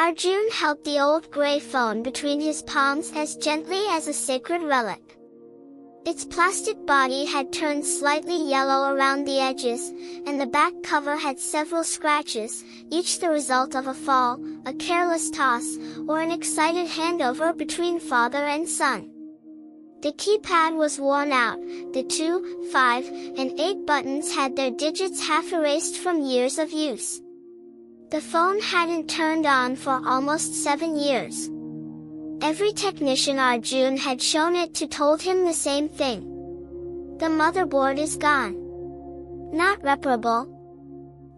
Arjun held the old grey phone between his palms as gently as a sacred relic. Its plastic body had turned slightly yellow around the edges, and the back cover had several scratches, each the result of a fall, a careless toss, or an excited handover between father and son. The keypad was worn out, the 2, 5, and 8 buttons had their digits half erased from years of use. The phone hadn't turned on for almost 7 years. Every technician Arjun had shown it to told him the same thing. The motherboard is gone. Not reparable.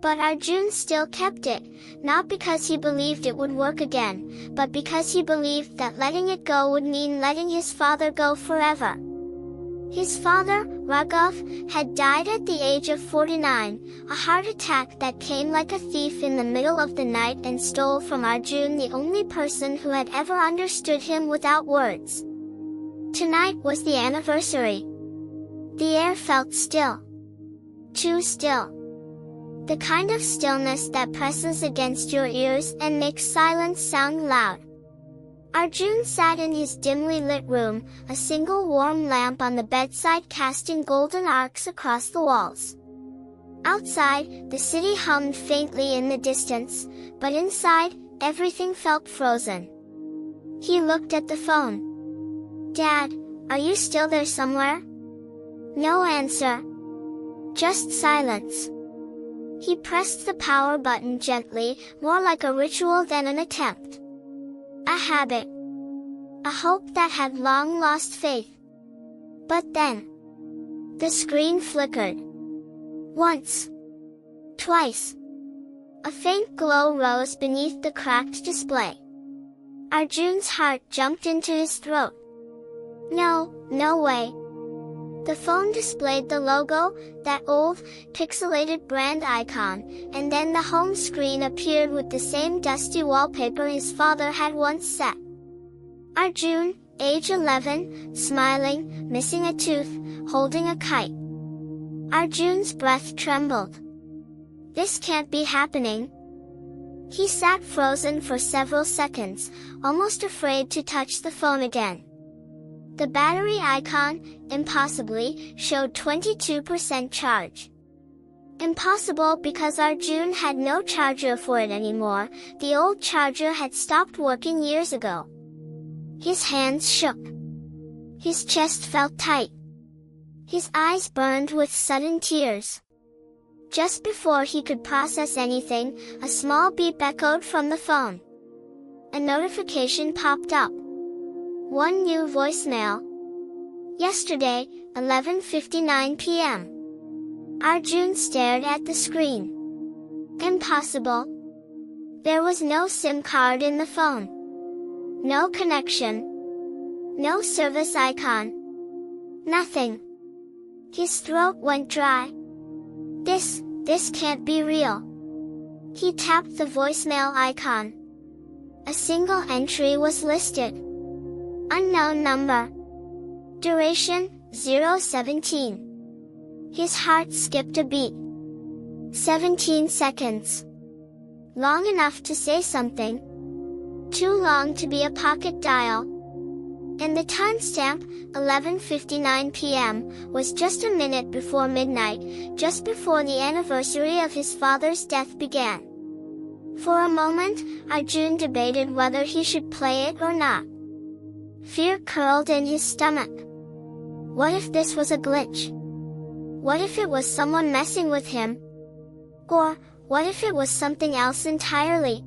But Arjun still kept it, not because he believed it would work again, but because he believed that letting it go would mean letting his father go forever. His father, Raghav, had died at the age of 49, a heart attack that came like a thief in the middle of the night and stole from Arjun the only person who had ever understood him without words. Tonight was the anniversary. The air felt still. Too still. The kind of stillness that presses against your ears and makes silence sound loud. Arjun sat in his dimly lit room, a single warm lamp on the bedside casting golden arcs across the walls. Outside, the city hummed faintly in the distance, but inside, everything felt frozen. He looked at the phone. "Dad, are you still there somewhere?" No answer. Just silence. He pressed the power button gently, more like a ritual than an attempt. A habit. A hope that had long lost faith. But then, the screen flickered. Once. Twice. A faint glow rose beneath the cracked display. Arjun's heart jumped into his throat. No way. The phone displayed the logo, that old, pixelated brand icon, and then the home screen appeared with the same dusty wallpaper his father had once set. Arjun, age 11, smiling, missing a tooth, holding a kite. Arjun's breath trembled. This can't be happening. He sat frozen for several seconds, almost afraid to touch the phone again. The battery icon, impossibly, showed 22% charge. Impossible because Arjun had no charger for it anymore, the old charger had stopped working years ago. His hands shook. His chest felt tight. His eyes burned with sudden tears. Just before he could process anything, a small beep echoed from the phone. A notification popped up. One new voicemail. Yesterday, 11:59 p.m. Arjun stared at the screen. Impossible. There was no SIM card in the phone. No connection. No service icon. Nothing. His throat went dry. This can't be real. He tapped the voicemail icon. A single entry was listed. Unknown number. Duration, 0:17. His heart skipped a beat. 17 seconds. Long enough to say something. Too long to be a pocket dial. And the timestamp, 11:59 p.m., was just a minute before midnight, just before the anniversary of his father's death began. For a moment, Arjun debated whether he should play it or not. Fear curled in his stomach. What if this was a glitch? What if it was someone messing with him? Or, what if it was something else entirely?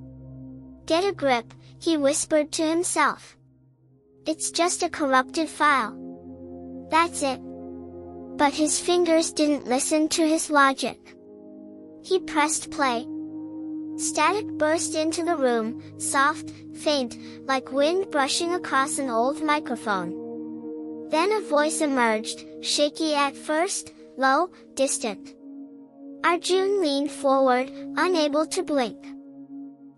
Get a grip, he whispered to himself. It's just a corrupted file. That's it. But his fingers didn't listen to his logic. He pressed play. Static burst into the room, soft, faint, like wind brushing across an old microphone. Then a voice emerged, shaky at first, low, distant. Arjun leaned forward, unable to blink.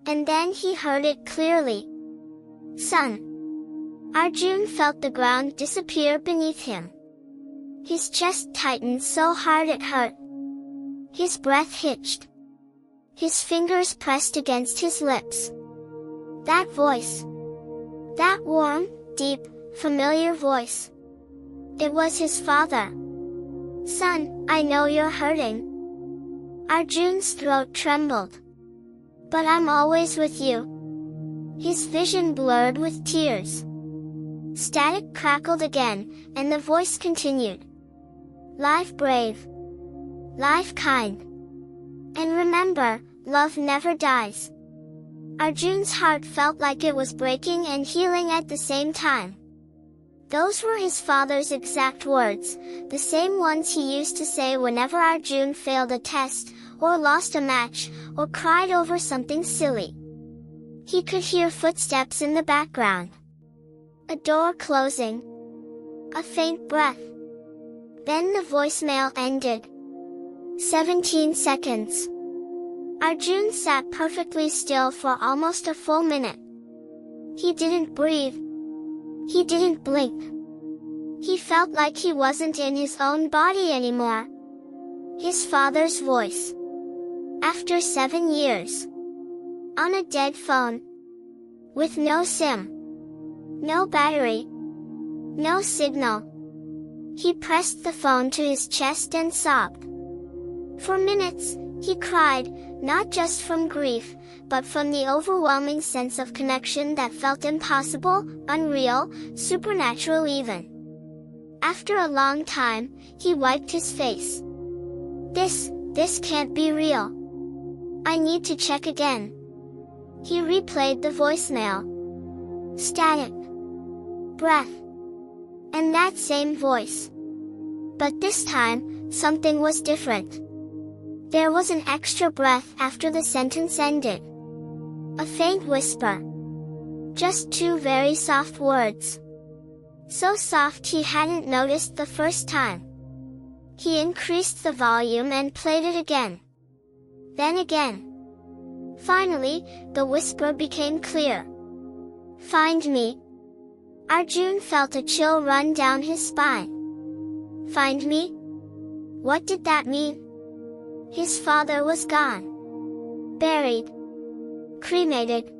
And then he heard it clearly. Son. Arjun felt the ground disappear beneath him. His chest tightened so hard it hurt. His breath hitched. His fingers pressed against his lips. That voice. That warm, deep, familiar voice. It was his father. Son, I know you're hurting. Arjun's throat trembled. But I'm always with you. His vision blurred with tears. Static crackled again, and the voice continued. Live brave. Live kind. And remember, love never dies. Arjun's heart felt like it was breaking and healing at the same time. Those were his father's exact words, the same ones he used to say whenever Arjun failed a test, or lost a match, or cried over something silly. He could hear footsteps in the background. A door closing. A faint breath. Then the voicemail ended. 17 seconds. Arjun sat perfectly still for almost a full minute. He didn't breathe. He didn't blink. He felt like he wasn't in his own body anymore. His father's voice. After 7 years. On a dead phone. With no SIM. No battery. No signal. He pressed the phone to his chest and sobbed. For minutes, he cried, not just from grief, but from the overwhelming sense of connection that felt impossible, unreal, supernatural even. After a long time, he wiped his face. This can't be real. I need to check again. He replayed the voicemail. Static. Breath. And that same voice. But this time, something was different. There was an extra breath after the sentence ended. A faint whisper. Just 2 very soft words. So soft he hadn't noticed the first time. He increased the volume and played it again. Then again. Finally, the whisper became clear. Find me. Arjun felt a chill run down his spine. Find me? What did that mean? His father was gone. Buried. Cremated.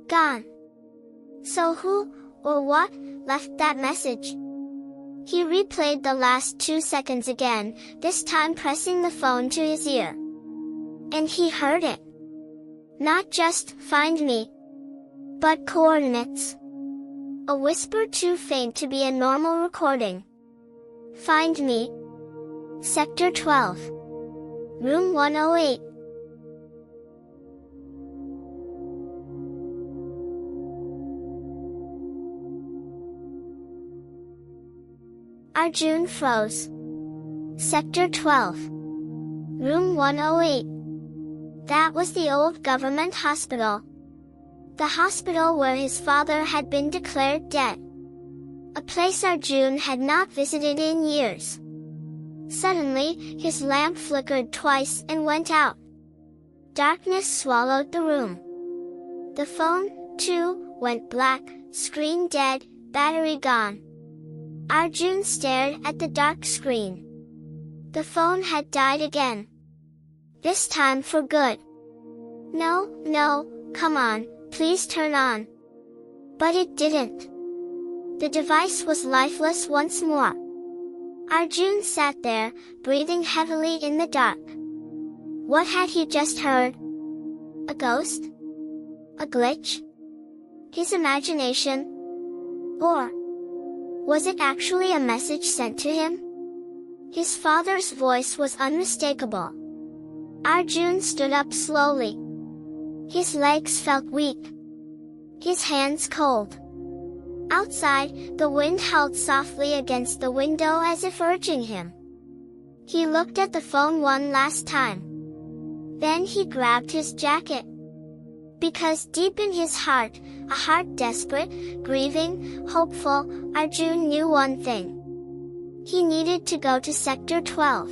Gone. So who, or what, left that message? He replayed the last 2 seconds again, this time pressing the phone to his ear. And he heard it. Not just, find me, but coordinates. A whisper too faint to be a normal recording. Find me. Sector 12. Room 108. Arjun froze. Sector 12. Room 108. That was the old government hospital. The hospital where his father had been declared dead. A place Arjun had not visited in years. Suddenly, his lamp flickered twice and went out. Darkness swallowed the room. The phone, too, went black, screen dead, battery gone. Arjun stared at the dark screen. The phone had died again. This time for good. No, come on, please turn on. But it didn't. The device was lifeless once more. Arjun sat there, breathing heavily in the dark. What had he just heard? A ghost? A glitch? His imagination? Or was it actually a message sent to him? His father's voice was unmistakable. Arjun stood up slowly. His legs felt weak. His hands cold. Outside, the wind howled softly against the window as if urging him. He looked at the phone one last time. Then he grabbed his jacket. Because deep in his heart, a heart desperate, grieving, hopeful, Arjun knew one thing. He needed to go to Sector 12.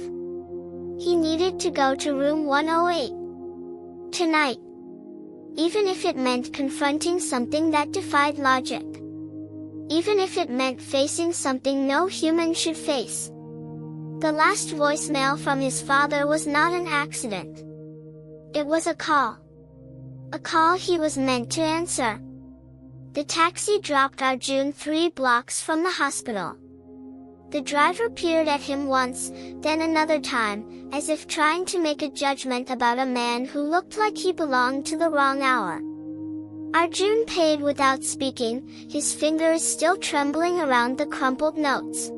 He needed to go to room 108. Tonight. Even if it meant confronting something that defied logic. Even if it meant facing something no human should face. The last voicemail from his father was not an accident. It was a call. A call he was meant to answer. The taxi dropped Arjun 3 blocks from the hospital. The driver peered at him once, then another time, as if trying to make a judgment about a man who looked like he belonged to the wrong hour. Arjun paid without speaking, his fingers still trembling around the crumpled notes.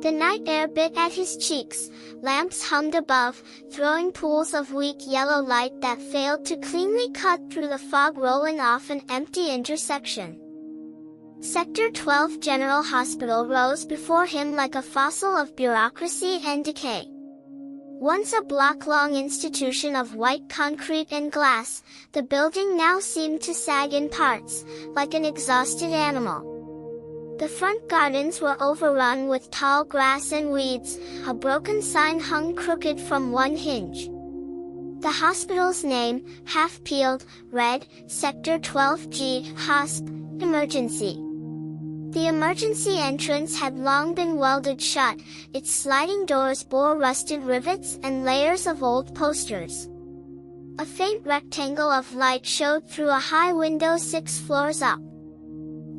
The night air bit at his cheeks, lamps hummed above, throwing pools of weak yellow light that failed to cleanly cut through the fog rolling off an empty intersection. Sector 12 General Hospital rose before him like a fossil of bureaucracy and decay. Once a block-long institution of white concrete and glass, the building now seemed to sag in parts, like an exhausted animal. The front gardens were overrun with tall grass and weeds, a broken sign hung crooked from one hinge. The hospital's name, half-peeled, read, Sector 12G, HOSP, Emergency. The emergency entrance had long been welded shut, its sliding doors bore rusted rivets and layers of old posters. A faint rectangle of light showed through a high window 6 floors up.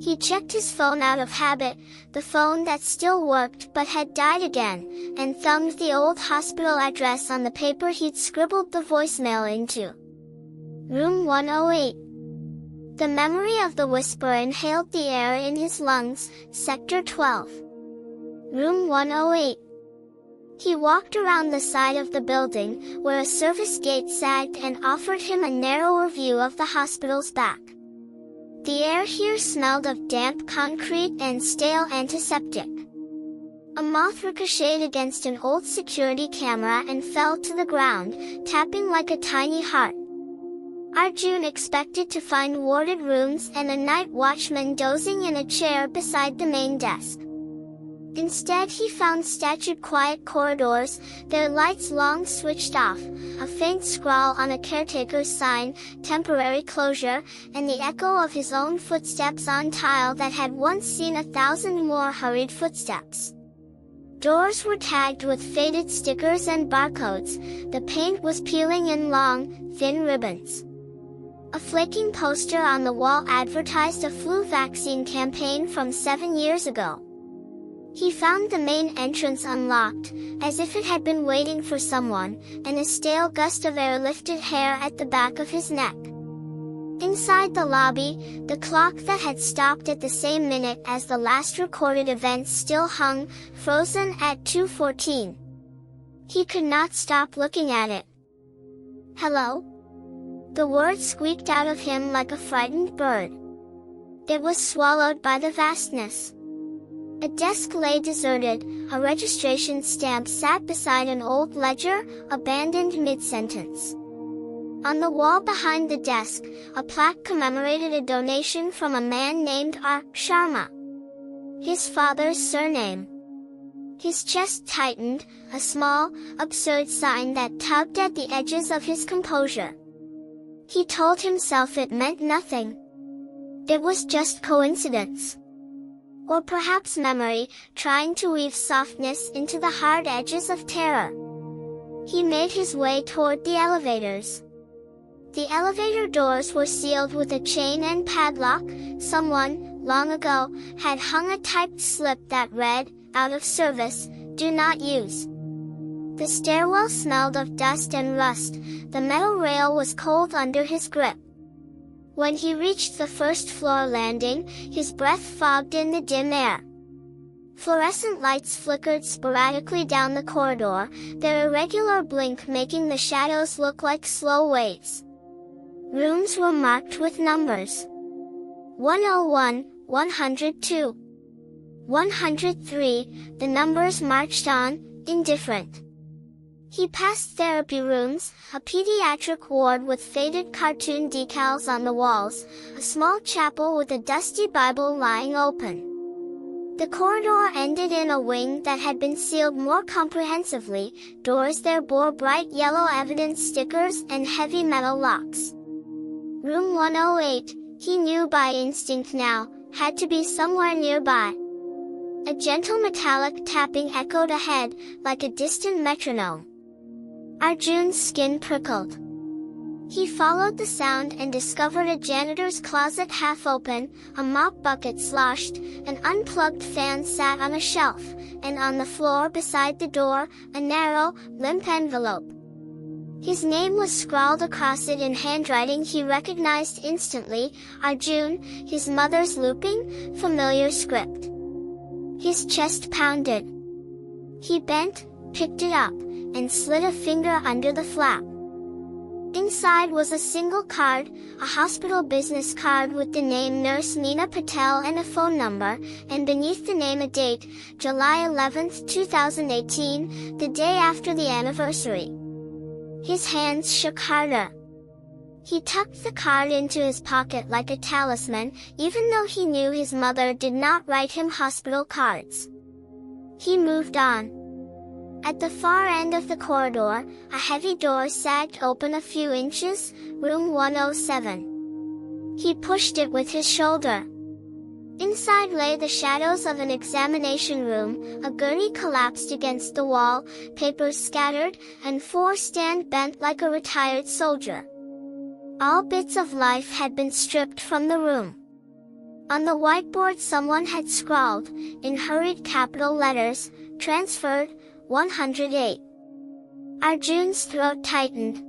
He checked his phone out of habit, the phone that still worked but had died again, and thumbed the old hospital address on the paper he'd scribbled the voicemail into. Room 108. The memory of the whisper inhaled the air in his lungs, Sector 12. Room 108. He walked around the side of the building, where a service gate sagged and offered him a narrower view of the hospital's back. The air here smelled of damp concrete and stale antiseptic. A moth ricocheted against an old security camera and fell to the ground, tapping like a tiny heart. Arjun expected to find warded rooms and a night watchman dozing in a chair beside the main desk. Instead he found statued quiet corridors, their lights long switched off, a faint scrawl on a caretaker's sign, temporary closure, and the echo of his own footsteps on tile that had once seen 1,000 more hurried footsteps. Doors were tagged with faded stickers and barcodes, the paint was peeling in long, thin ribbons. A flaking poster on the wall advertised a flu vaccine campaign from 7 years ago. He found the main entrance unlocked, as if it had been waiting for someone, and a stale gust of air lifted hair at the back of his neck. Inside the lobby, the clock that had stopped at the same minute as the last recorded event still hung, frozen at 2:14. He could not stop looking at it. Hello? The word squeaked out of him like a frightened bird. It was swallowed by the vastness. A desk lay deserted, a registration stamp sat beside an old ledger, abandoned mid-sentence. On the wall behind the desk, a plaque commemorated a donation from a man named R. Sharma. His father's surname. His chest tightened, a small, absurd sign that tugged at the edges of his composure. He told himself it meant nothing. It was just coincidence. Or perhaps memory, trying to weave softness into the hard edges of terror. He made his way toward the elevators. The elevator doors were sealed with a chain and padlock. Someone, long ago, had hung a typed slip that read, "Out of service, do not use." The stairwell smelled of dust and rust, the metal rail was cold under his grip. When he reached the first floor landing, his breath fogged in the dim air. Fluorescent lights flickered sporadically down the corridor, their irregular blink making the shadows look like slow waves. Rooms were marked with numbers. 101, 102, 103, the numbers marched on, indifferent. He passed therapy rooms, a pediatric ward with faded cartoon decals on the walls, a small chapel with a dusty Bible lying open. The corridor ended in a wing that had been sealed more comprehensively, doors there bore bright yellow evidence stickers and heavy metal locks. Room 108, he knew by instinct now, had to be somewhere nearby. A gentle metallic tapping echoed ahead, like a distant metronome. Arjun's skin prickled. He followed the sound and discovered a janitor's closet half open, a mop bucket sloshed, an unplugged fan sat on a shelf, and on the floor beside the door, a narrow, limp envelope. His name was scrawled across it in handwriting he recognized instantly, Arjun, his mother's looping, familiar script. His chest pounded. He bent, picked it up, and slid a finger under the flap. Inside was a single card, a hospital business card with the name Nurse Meena Patel and a phone number, and beneath the name a date, July 11, 2018, the day after the anniversary. His hands shook harder. He tucked the card into his pocket like a talisman, even though he knew his mother did not write him hospital cards. He moved on. At the far end of the corridor, a heavy door sagged open a few inches, room 107. He pushed it with his shoulder. Inside lay the shadows of an examination room, a gurney collapsed against the wall, papers scattered, and 4 stand bent like a retired soldier. All bits of life had been stripped from the room. On the whiteboard someone had scrawled, in hurried capital letters, transferred, 108. Arjun's throat tightened.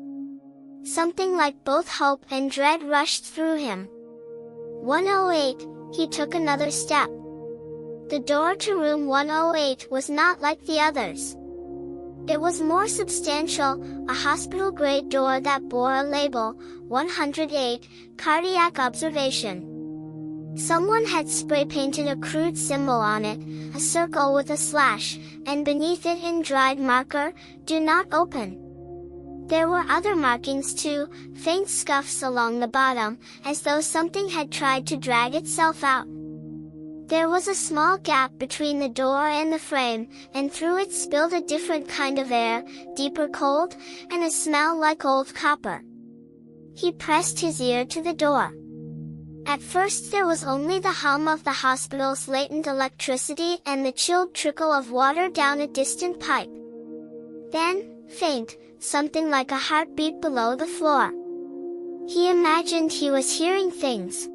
Something like both hope and dread rushed through him. 108, he took another step. The door to room 108 was not like the others. It was more substantial, a hospital-grade door that bore a label, 108, cardiac observation. Someone had spray-painted a crude symbol on it, a circle with a slash, and beneath it in dried marker, do not open. There were other markings too, faint scuffs along the bottom, as though something had tried to drag itself out. There was a small gap between the door and the frame, and through it spilled a different kind of air, deeper cold, and a smell like old copper. He pressed his ear to the door. At first there was only the hum of the hospital's latent electricity and the chilled trickle of water down a distant pipe. Then, faint, something like a heartbeat below the floor. He imagined he was hearing things.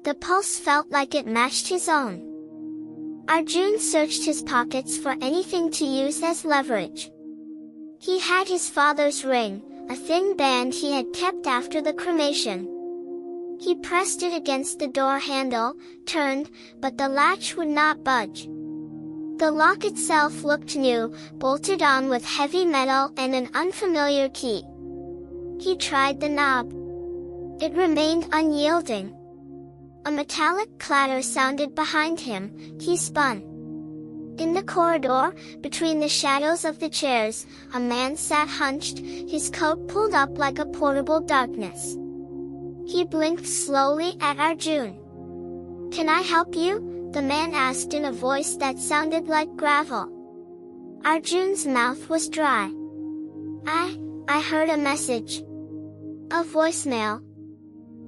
The pulse felt like it matched his own. Arjun searched his pockets for anything to use as leverage. He had his father's ring, a thin band he had kept after the cremation. He pressed it against the door handle, turned, but the latch would not budge. The lock itself looked new, bolted on with heavy metal and an unfamiliar key. He tried the knob. It remained unyielding. A metallic clatter sounded behind him. He spun. In the corridor, between the shadows of the chairs, a man sat hunched, his coat pulled up like a portable darkness. He blinked slowly at Arjun. "Can I help you?" the man asked in a voice that sounded like gravel. Arjun's mouth was dry. I heard a message. A voicemail.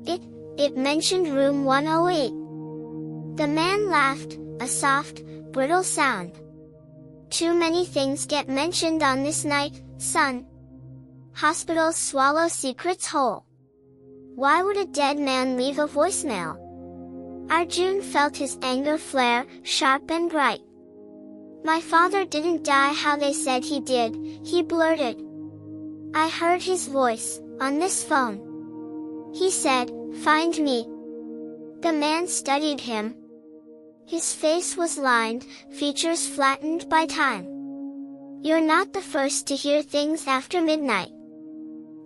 It mentioned room 108. The man laughed, a soft, brittle sound. "Too many things get mentioned on this night, son. Hospitals swallow secrets whole. Why would a dead man leave a voicemail?" Arjun felt his anger flare, sharp and bright. "My father didn't die how they said he did," he blurted. "I heard his voice, on this phone. He said, 'Find me.'" The man studied him. His face was lined, features flattened by time. "You're not the first to hear things after midnight."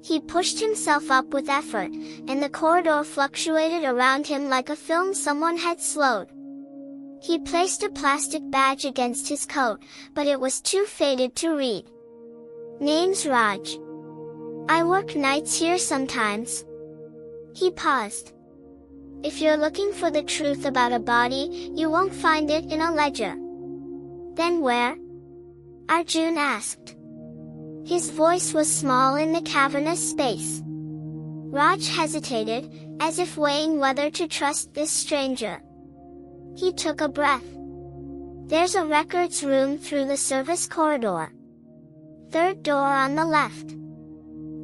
He pushed himself up with effort, and the corridor fluctuated around him like a film someone had slowed. He placed a plastic badge against his coat, but it was too faded to read. "Name's Raj. I work nights here sometimes." He paused. "If you're looking for the truth about a body, you won't find it in a ledger." "Then where?" Arjun asked. His voice was small in the cavernous space. Raj hesitated, as if weighing whether to trust this stranger. He took a breath. "There's a records room through the service corridor. 3rd door on the left."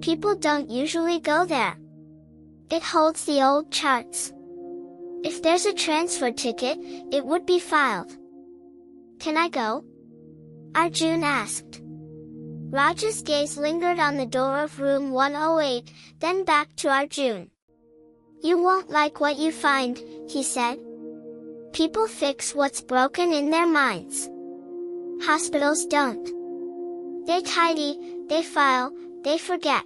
People don't usually go there. It holds the old charts. If there's a transfer ticket, it would be filed. Can I go? Arjun asked. Raj's gaze lingered on the door of room 108, then back to Arjun. You won't like what you find, he said. People fix what's broken in their minds. Hospitals don't. They tidy, they file, they forget.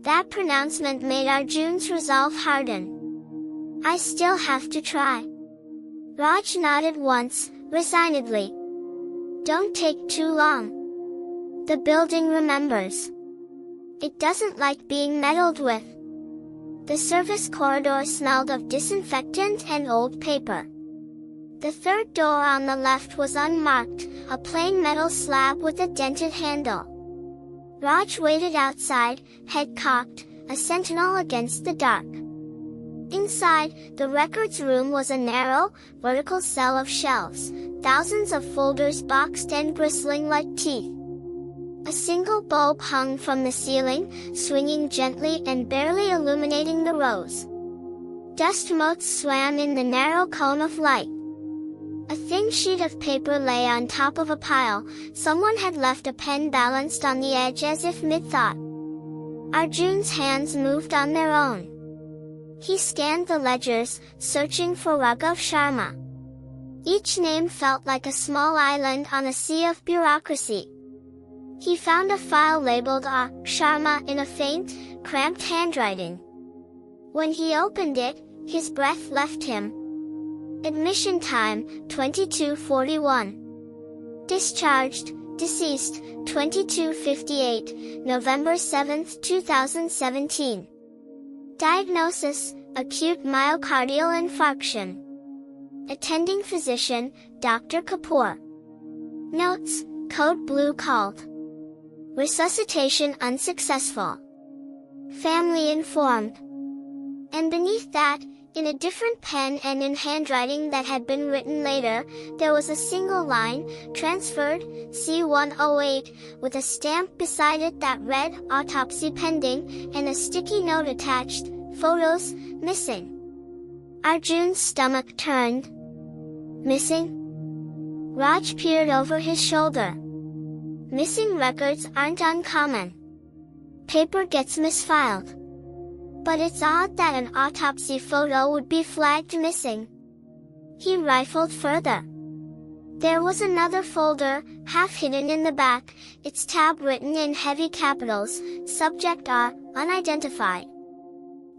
That pronouncement made Arjun's resolve harden. I still have to try. Raj nodded once, resignedly. Don't take too long. The building remembers. It doesn't like being meddled with. The service corridor smelled of disinfectant and old paper. The third door on the left was unmarked, a plain metal slab with a dented handle. Raj waited outside, head cocked, a sentinel against the dark. Inside, the records room was a narrow, vertical cell of shelves, thousands of folders boxed and bristling like teeth. A single bulb hung from the ceiling, swinging gently and barely illuminating the rows. Dust motes swam in the narrow cone of light. A thin sheet of paper lay on top of a pile. Someone had left a pen balanced on the edge as if mid-thought. Arjun's hands moved on their own. He scanned the ledgers, searching for Raghav Sharma. Each name felt like a small island on a sea of bureaucracy. He found a file labeled R. Sharma in a faint, cramped handwriting. When he opened it, his breath left him. Admission time, 22:41. Discharged, deceased, 22:58, November 7, 2017. Diagnosis, acute myocardial infarction. Attending physician, Dr. Kapoor. Notes, code blue called. Resuscitation unsuccessful. Family informed. And beneath that, in a different pen and in handwriting that had been written later, there was a single line, transferred, C108, with a stamp beside it that read, autopsy pending, and a sticky note attached, photos, missing. Arjun's stomach turned. Missing? Raj peered over his shoulder. Missing records aren't uncommon. Paper gets misfiled. But it's odd that an autopsy photo would be flagged missing. He rifled further. There was another folder, half hidden in the back, its tab written in heavy capitals, subject R, unidentified.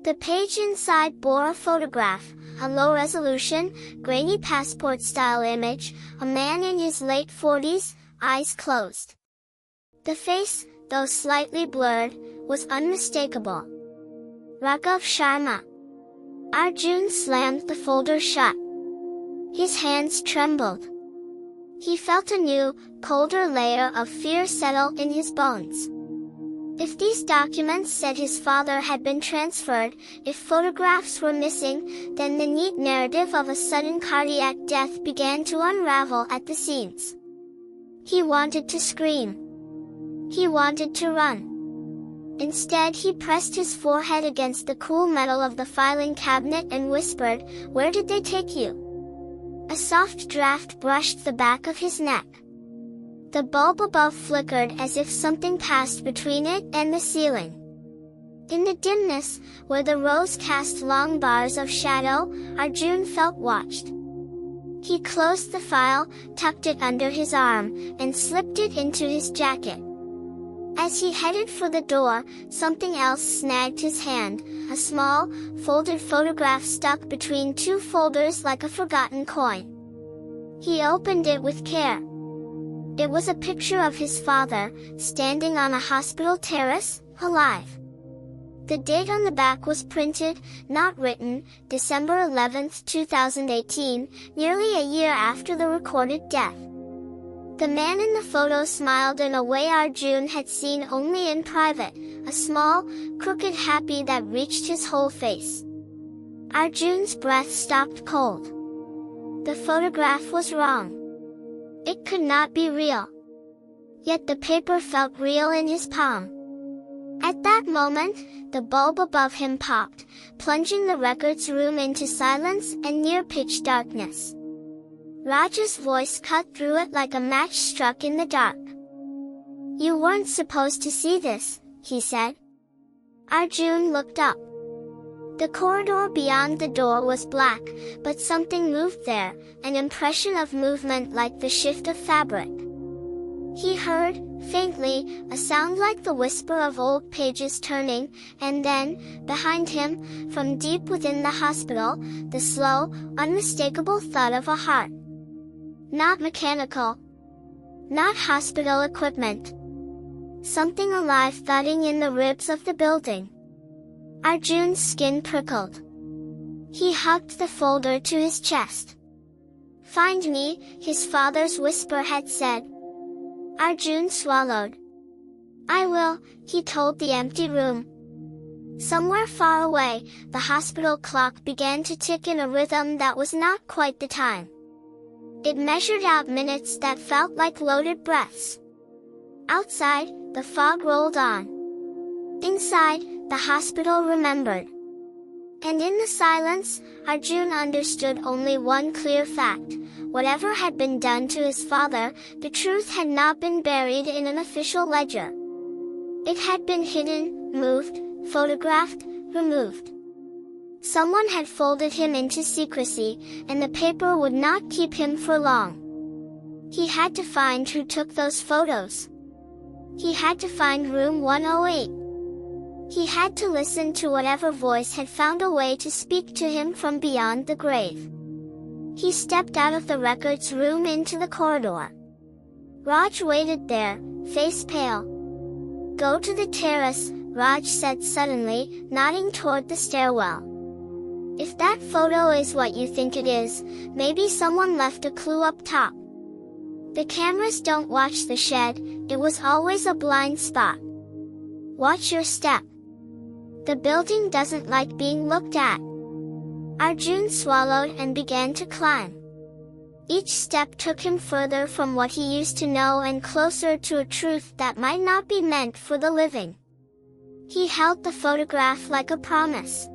The page inside bore a photograph, a low-resolution, grainy passport-style image, a man in his late 40s, eyes closed. The face, though slightly blurred, was unmistakable. Raghav Sharma. Arjun slammed the folder shut. His hands trembled. He felt a new, colder layer of fear settle in his bones. If these documents said his father had been transferred, if photographs were missing, then the neat narrative of a sudden cardiac death began to unravel at the seams. He wanted to scream. He wanted to run. Instead he pressed his forehead against the cool metal of the filing cabinet and whispered, "Where did they take you?" A soft draft brushed the back of his neck. The bulb above flickered as if something passed between it and the ceiling. In the dimness, where the rows cast long bars of shadow, Arjun felt watched. He closed the file, tucked it under his arm, and slipped it into his jacket. As he headed for the door, something else snagged his hand, a small, folded photograph stuck between two folders like a forgotten coin. He opened it with care. It was a picture of his father, standing on a hospital terrace, alive. The date on the back was printed, not written, December 11, 2018, nearly a year after the recorded death. The man in the photo smiled in a way Arjun had seen only in private, a small, crooked happy that reached his whole face. Arjun's breath stopped cold. The photograph was wrong. It could not be real. Yet the paper felt real in his palm. At that moment, the bulb above him popped, plunging the records room into silence and near-pitch darkness. Raj's voice cut through it like a match struck in the dark. "You weren't supposed to see this," he said. Arjun looked up. The corridor beyond the door was black, but something moved there, an impression of movement like the shift of fabric. He heard, faintly, a sound like the whisper of old pages turning, and then, behind him, from deep within the hospital, the slow, unmistakable thud of a heart. Not mechanical. Not hospital equipment. Something alive thudding in the ribs of the building. Arjun's skin prickled. He hugged the folder to his chest. "Find me," his father's whisper had said. Arjun swallowed. "I will," he told the empty room. Somewhere far away, the hospital clock began to tick in a rhythm that was not quite the time. It measured out minutes that felt like loaded breaths. Outside, the fog rolled on. Inside, the hospital remembered. And in the silence, Arjun understood only one clear fact. Whatever had been done to his father, the truth had not been buried in an official ledger. It had been hidden, moved, photographed, removed. Someone had folded him into secrecy, and the paper would not keep him for long. He had to find who took those photos. He had to find room 108. He had to listen to whatever voice had found a way to speak to him from beyond the grave. He stepped out of the records room into the corridor. Raj waited there, face pale. "Go to the terrace," Raj said suddenly, nodding toward the stairwell. "If that photo is what you think it is, maybe someone left a clue up top. The cameras don't watch the shed, it was always a blind spot. Watch your step. The building doesn't like being looked at." Arjun swallowed and began to climb. Each step took him further from what he used to know and closer to a truth that might not be meant for the living. He held the photograph like a promise.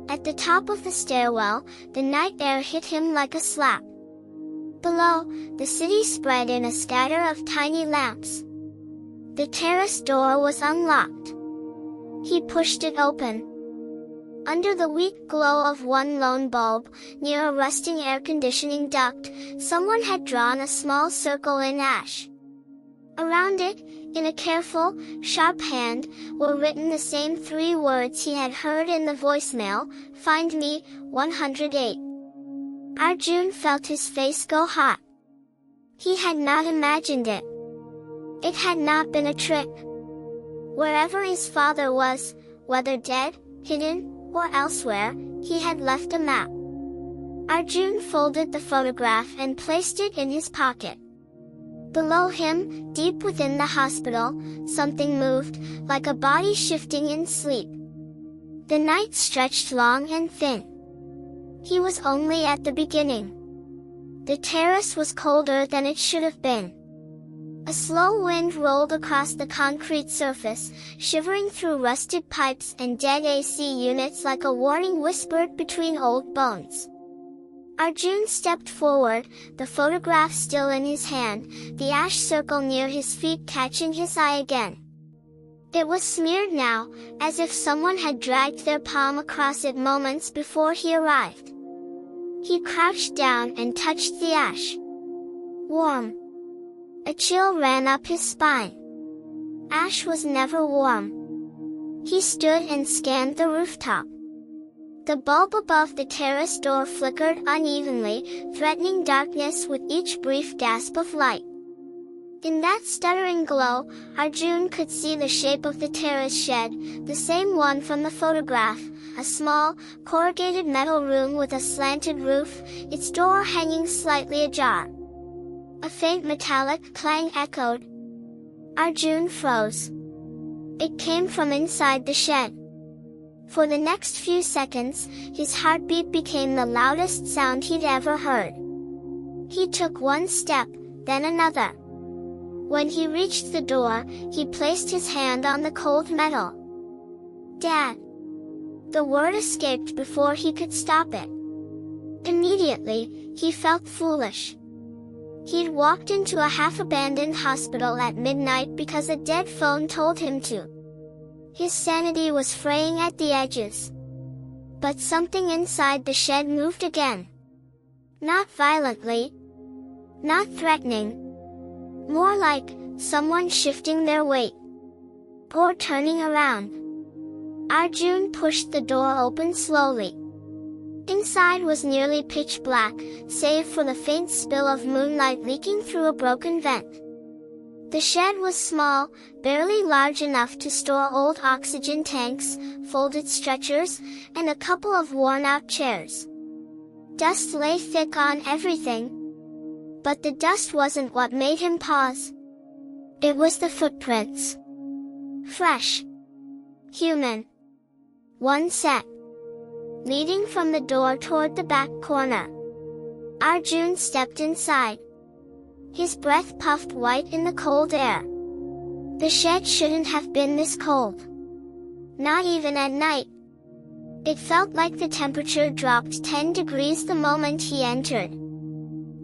At the top of the stairwell, the night air hit him like a slap. Below, the city spread in a scatter of tiny lamps. The terrace door was unlocked. He pushed it open. Under the weak glow of one lone bulb, near a rusting air conditioning duct, someone had drawn a small circle in ash. Around it, in a careful, sharp hand, were written the same 3 words he had heard in the voicemail: "Find me, 108. Arjun felt his face go hot. He had not imagined it. It had not been a trick. Wherever his father was, whether dead, hidden, or elsewhere, he had left a map. Arjun folded the photograph and placed it in his pocket. Below him, deep within the hospital, something moved, like a body shifting in sleep. The night stretched long and thin. He was only at the beginning. The terrace was colder than it should have been. A slow wind rolled across the concrete surface, shivering through rusted pipes and dead AC units like a warning whispered between old bones. Arjun stepped forward, the photograph still in his hand, the ash circle near his feet catching his eye again. It was smeared now, as if someone had dragged their palm across it moments before he arrived. He crouched down and touched the ash. Warm. A chill ran up his spine. Ash was never warm. He stood and scanned the rooftop. The bulb above the terrace door flickered unevenly, threatening darkness with each brief gasp of light. In that stuttering glow, Arjun could see the shape of the terrace shed, the same one from the photograph, a small, corrugated metal room with a slanted roof, its door hanging slightly ajar. A faint metallic clang echoed. Arjun froze. It came from inside the shed. For the next few seconds, his heartbeat became the loudest sound he'd ever heard. He took one step, then another. When he reached the door, he placed his hand on the cold metal. "Dad!" The word escaped before he could stop it. Immediately, he felt foolish. He'd walked into a half-abandoned hospital at midnight because a dead phone told him to. His sanity was fraying at the edges. But something inside the shed moved again. Not violently. Not threatening. More like someone shifting their weight. Or turning around. Arjun pushed the door open slowly. Inside was nearly pitch black, save for the faint spill of moonlight leaking through a broken vent. The shed was small, barely large enough to store old oxygen tanks, folded stretchers, and a couple of worn-out chairs. Dust lay thick on everything. But the dust wasn't what made him pause. It was the footprints. Fresh. Human. One set. Leading from the door toward the back corner. Arjun stepped inside. His breath puffed white in the cold air. The shed shouldn't have been this cold. Not even at night. It felt like the temperature dropped 10 degrees the moment he entered.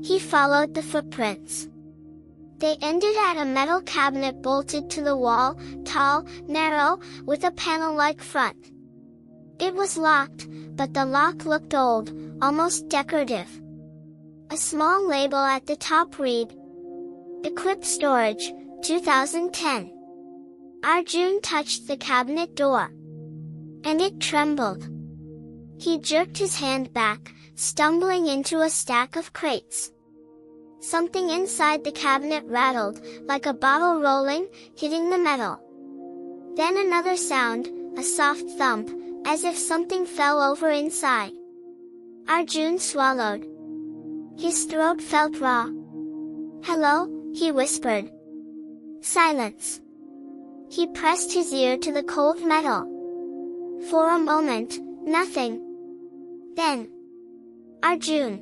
He followed the footprints. They ended at a metal cabinet bolted to the wall, tall, narrow, with a panel-like front. It was locked, but the lock looked old, almost decorative. A small label at the top read, "Equipped Storage, 2010. Arjun touched the cabinet door. And it trembled. He jerked his hand back, stumbling into a stack of crates. Something inside the cabinet rattled, like a bottle rolling, hitting the metal. Then another sound, a soft thump, as if something fell over inside. Arjun swallowed. His throat felt raw. "Hello," he whispered. Silence. He pressed his ear to the cold metal. For a moment, nothing. Then, "Arjun."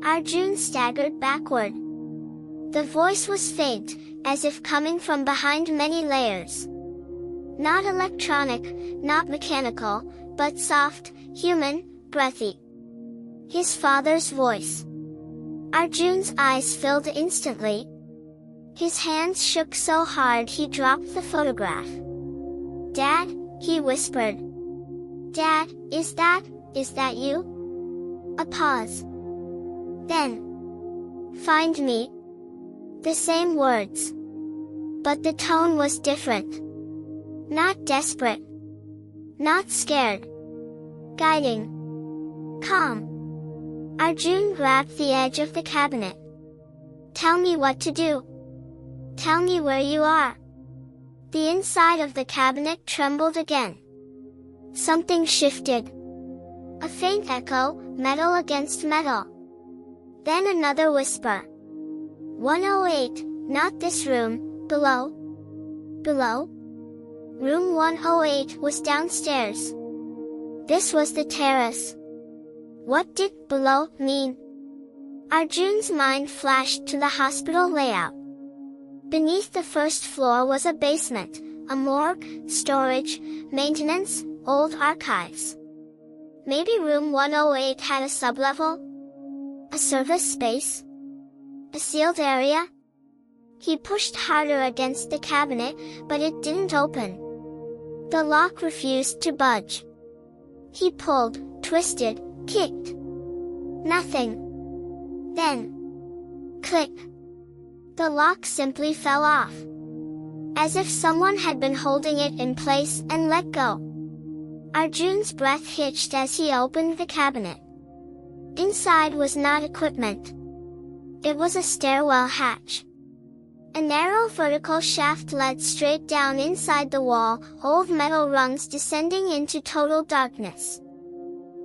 Arjun staggered backward. The voice was faint, as if coming from behind many layers. Not electronic, not mechanical, but soft, human, breathy. His father's voice. Arjun's eyes filled instantly. His hands shook so hard he dropped the photograph. "Dad," he whispered. "Dad, is that you?" A pause. Then, "Find me." The same words. But the tone was different. Not desperate. Not scared. Guiding. Calm. Arjun grabbed the edge of the cabinet. "Tell me what to do. Tell me where you are." The inside of the cabinet trembled again. Something shifted. A faint echo, metal against metal. Then another whisper. 108, not this room, below. Below? Room 108 was downstairs. This was the terrace. What did below mean? Arjun's mind flashed to the hospital layout. Beneath the first floor was a basement, a morgue, storage, maintenance, old archives. Maybe room 108 had a sublevel? A service space? A sealed area? He pushed harder against the cabinet, but it didn't open. The lock refused to budge. He pulled, twisted, kicked. Nothing. Then, click. The lock simply fell off. As if someone had been holding it in place and let go. Arjun's breath hitched as he opened the cabinet. Inside was not equipment. It was a stairwell hatch. A narrow vertical shaft led straight down inside the wall, old metal rungs descending into total darkness.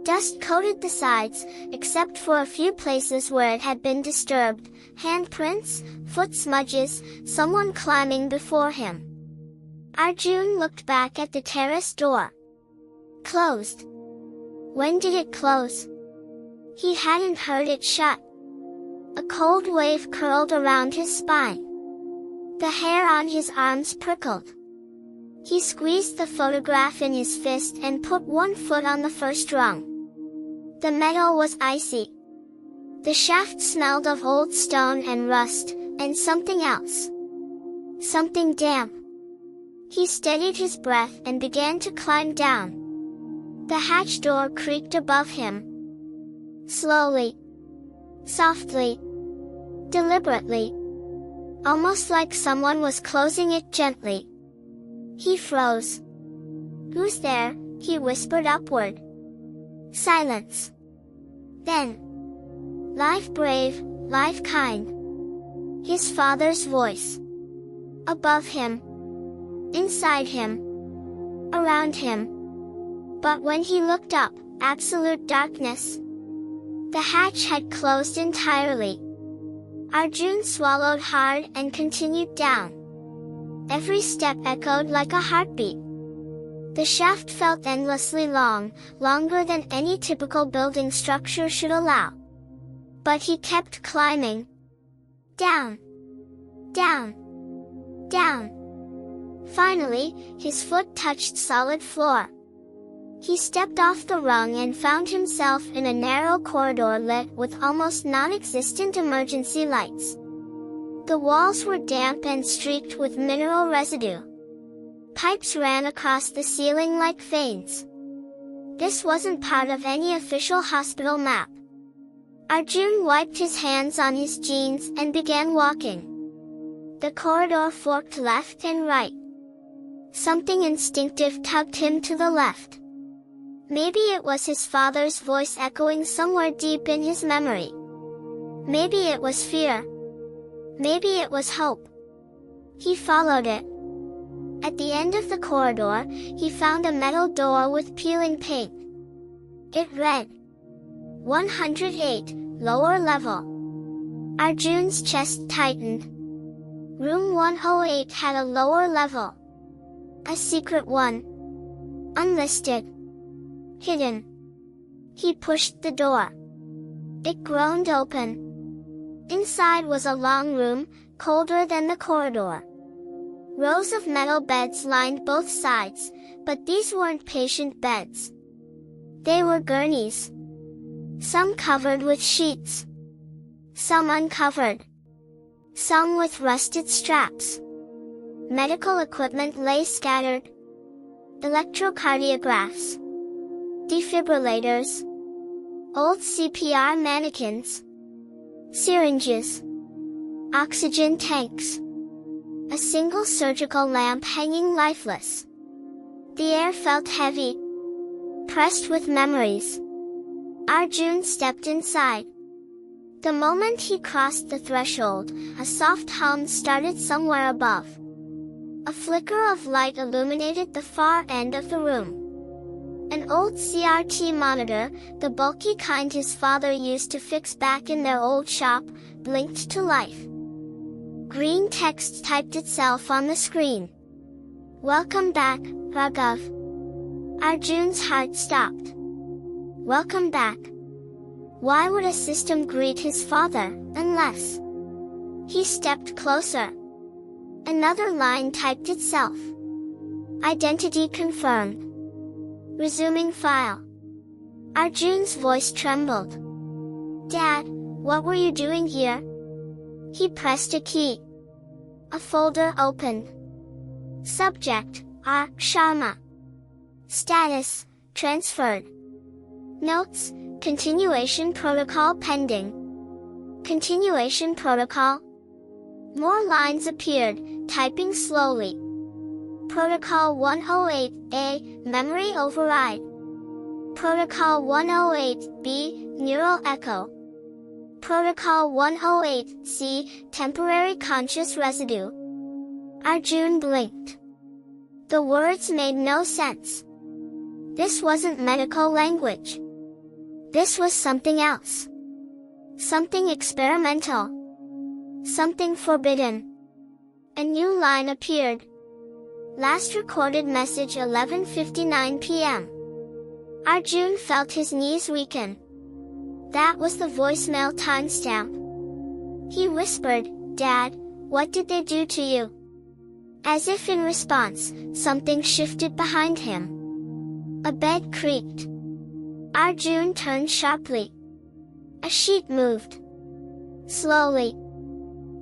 Dust coated the sides, except for a few places where it had been disturbed, handprints, foot smudges, someone climbing before him. Arjun looked back at the terrace door. Closed. When did it close? He hadn't heard it shut. A cold wave curled around his spine. The hair on his arms prickled. He squeezed the photograph in his fist and put one foot on the first rung. The metal was icy. The shaft smelled of old stone and rust, and something else. Something damp. He steadied his breath and began to climb down. The hatch door creaked above him. Slowly. Softly. Deliberately. Almost like someone was closing it gently. He froze. "Who's there?" he whispered upward. Silence. Then. "Life brave, life kind." His father's voice. Above him. Inside him. Around him. But when he looked up, absolute darkness. The hatch had closed entirely. Arjun swallowed hard and continued down. Every step echoed like a heartbeat. The shaft felt endlessly long, longer than any typical building structure should allow. But he kept climbing. Down. Down. Down. Finally, his foot touched solid floor. He stepped off the rung and found himself in a narrow corridor lit with almost non-existent emergency lights. The walls were damp and streaked with mineral residue. Pipes ran across the ceiling like veins. This wasn't part of any official hospital map. Arjun wiped his hands on his jeans and began walking. The corridor forked left and right. Something instinctive tugged him to the left. Maybe it was his father's voice echoing somewhere deep in his memory. Maybe it was fear. Maybe it was hope. He followed it. At the end of the corridor, he found a metal door with peeling paint. It read, 108, lower level. Arjun's chest tightened. Room 108 had a lower level. A secret one. Unlisted. Hidden. He pushed the door. It groaned open. Inside was a long room, colder than the corridor. Rows of metal beds lined both sides, but these weren't patient beds. They were gurneys. Some covered with sheets. Some uncovered. Some with rusted straps. Medical equipment lay scattered. Electrocardiographs. Defibrillators. Old CPR mannequins. Syringes. Oxygen tanks. A single surgical lamp hanging lifeless. The air felt heavy. Pressed with memories. Arjun stepped inside. The moment he crossed the threshold, a soft hum started somewhere above. A flicker of light illuminated the far end of the room. An old CRT monitor, the bulky kind his father used to fix back in their old shop, blinked to life. Green text typed itself on the screen. "Welcome back, Raghav." Arjun's heart stopped. Welcome back. Why would a system greet his father, unless... He stepped closer. Another line typed itself. Identity confirmed. Resuming file. Arjun's voice trembled. "Dad, what were you doing here?" He pressed a key. A folder opened. Subject, R. Sharma. Status, transferred. Notes, continuation protocol pending. Continuation protocol. More lines appeared, typing slowly. Protocol 108A, memory override. Protocol 108B, neural echo. Protocol 108C, temporary conscious residue. Arjun blinked. The words made no sense. This wasn't medical language. This was something else. Something experimental. Something forbidden. A new line appeared. Last recorded message 11:59 p.m. Arjun felt his knees weaken. That was the voicemail timestamp. He whispered, "Dad, What did they do to you?" As if in response, something shifted behind him. A bed creaked. Arjun turned sharply. A sheet moved. Slowly.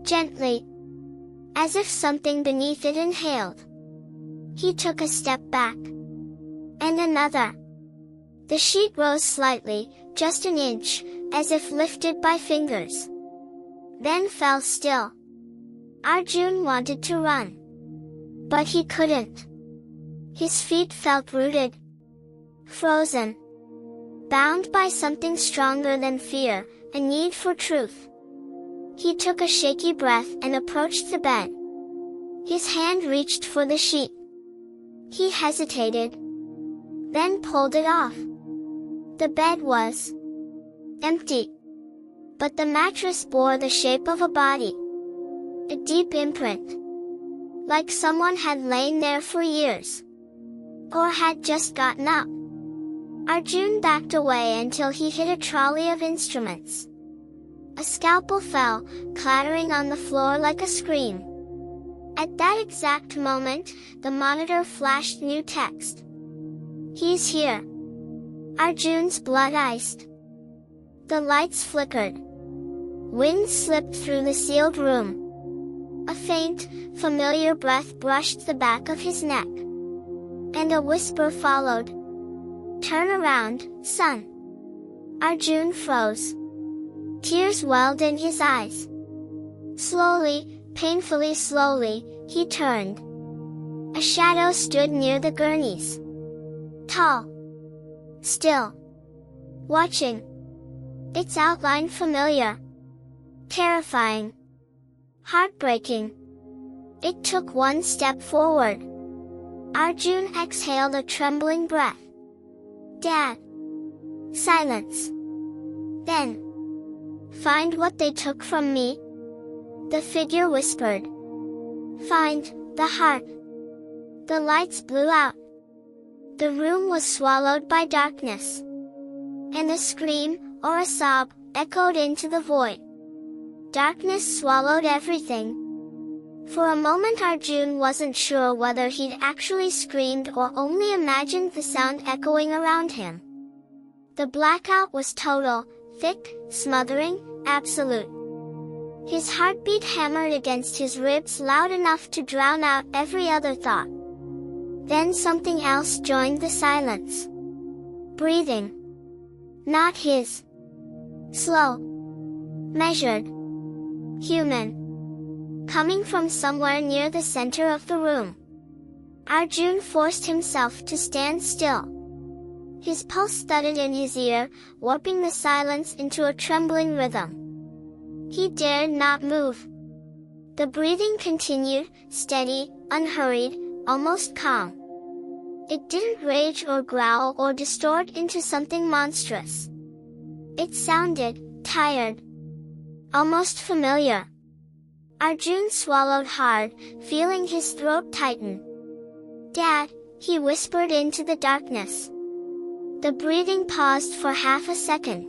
Gently. As if something beneath it inhaled. He took a step back. And another. The sheet rose slightly, just an inch, as if lifted by fingers. Then fell still. Arjun wanted to run. But he couldn't. His feet felt rooted. Frozen. Bound by something stronger than fear, a need for truth. He took a shaky breath and approached the bed. His hand reached for the sheet. He hesitated. Then pulled it off. The bed was empty. But the mattress bore the shape of a body. A deep imprint. Like someone had lain there for years. Or had just gotten up. Arjun backed away until he hit a trolley of instruments. A scalpel fell, clattering on the floor like a scream. At that exact moment, the monitor flashed new text. "He's here." Arjun's blood iced. The lights flickered. Wind slipped through the sealed room. A faint, familiar breath brushed the back of his neck. And a whisper followed. "Turn around, son." Arjun froze. Tears welled in his eyes. Slowly, painfully slowly, he turned. A shadow stood near the gurneys. Tall. Still. Watching. Its outline familiar. Terrifying. Heartbreaking. It took one step forward. Arjun exhaled a trembling breath. "Dad." Silence. Then. "Find what they took from me?" The figure whispered. "Find the heart." The lights blew out. The room was swallowed by darkness. And a scream, or a sob, echoed into the void. Darkness swallowed everything. For a moment Arjun wasn't sure whether he'd actually screamed or only imagined the sound echoing around him. The blackout was total, thick, smothering, absolute. His heartbeat hammered against his ribs loud enough to drown out every other thought. Then something else joined the silence. Breathing. Not his. Slow. Measured. Human. Coming from somewhere near the center of the room. Arjun forced himself to stand still. His pulse thudded in his ear, warping the silence into a trembling rhythm. He dared not move. The breathing continued, steady, unhurried, almost calm. It didn't rage or growl or distort into something monstrous. It sounded tired. Almost familiar. Arjun swallowed hard, feeling his throat tighten. "Dad," he whispered into the darkness. The breathing paused for half a second.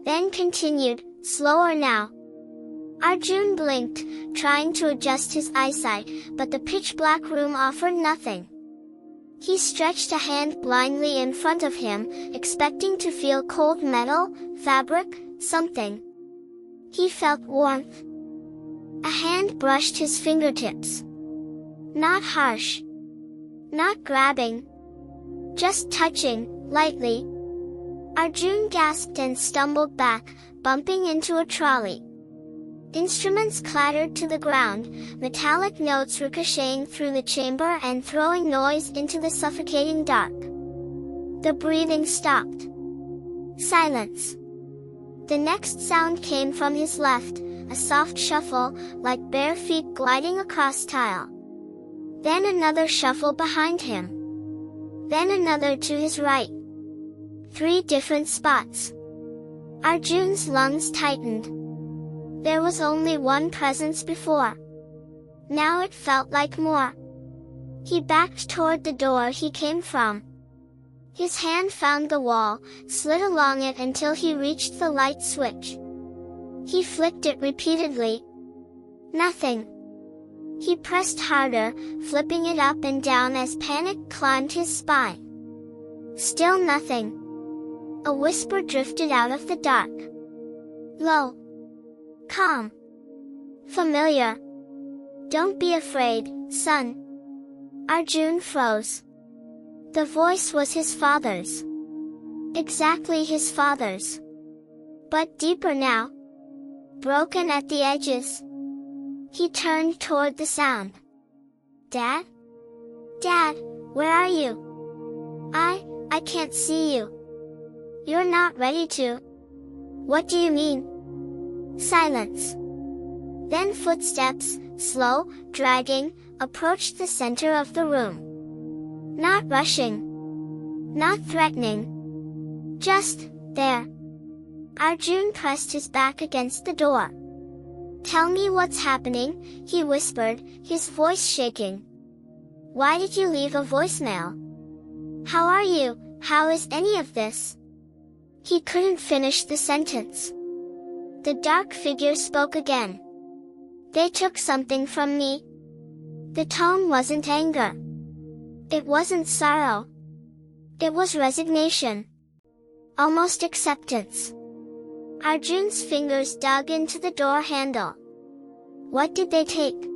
Then continued, slower now. Arjun blinked, trying to adjust his eyesight, but the pitch-black room offered nothing. He stretched a hand blindly in front of him, expecting to feel cold metal, fabric, something. He felt warmth. A hand brushed his fingertips. Not harsh. Not grabbing. Just touching, lightly. Arjun gasped and stumbled back, bumping into a trolley. Instruments clattered to the ground, metallic notes ricocheting through the chamber and throwing noise into the suffocating dark. The breathing stopped. Silence. The next sound came from his left, a soft shuffle, like bare feet gliding across tile. Then another shuffle behind him. Then another to his right. 3 different spots. Arjun's lungs tightened. There was only one presence before. Now it felt like more. He backed toward the door he came from. His hand found the wall, slid along it until he reached the light switch. He flicked it repeatedly. Nothing. He pressed harder, flipping it up and down as panic climbed his spine. Still nothing. A whisper drifted out of the dark. Low. Calm. Familiar. Don't be afraid, son. Arjun froze. The voice was his father's. Exactly his father's. But deeper now. Broken at the edges. He turned toward the sound. Dad? Dad, where are you? I can't see you. You're not ready to. What do you mean? Silence. Then footsteps, slow, dragging, approached the center of the room. Not rushing. Not threatening. Just, there. Arjun pressed his back against the door. Tell me what's happening, he whispered, his voice shaking. Why did you leave a voicemail? How are you? How is any of this? He couldn't finish the sentence. The dark figure spoke again. They took something from me. The tone wasn't anger. It wasn't sorrow. It was resignation. Almost acceptance. Arjun's fingers dug into the door handle. What did they take?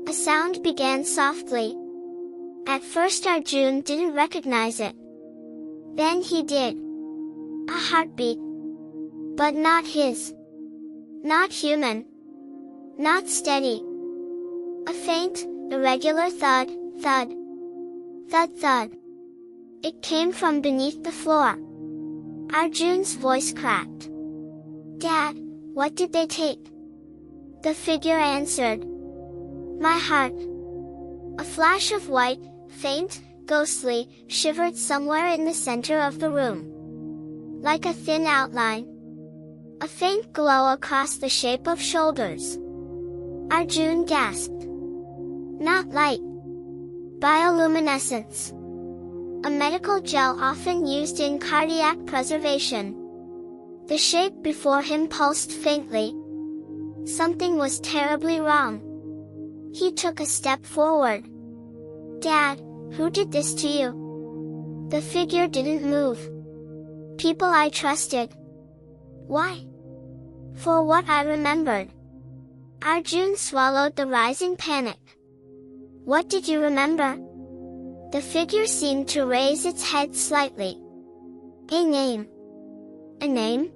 A sound began softly. At first Arjun didn't recognize it. Then he did. A heartbeat. But not his. Not human. Not steady. A faint, irregular thud, thud. Thud thud. It came from beneath the floor. Arjun's voice cracked. Dad, what did they take? The figure answered. My heart. A flash of white, faint, ghostly, shivered somewhere in the center of the room. Like a thin outline. A faint glow across the shape of shoulders. Arjun gasped. Not light. Bioluminescence. A medical gel often used in cardiac preservation. The shape before him pulsed faintly. Something was terribly wrong. He took a step forward. Dad, who did this to you? The figure didn't move. People I trusted. Why? For what I remembered. Arjun swallowed the rising panic. What did you remember? The figure seemed to raise its head slightly. A name. A name?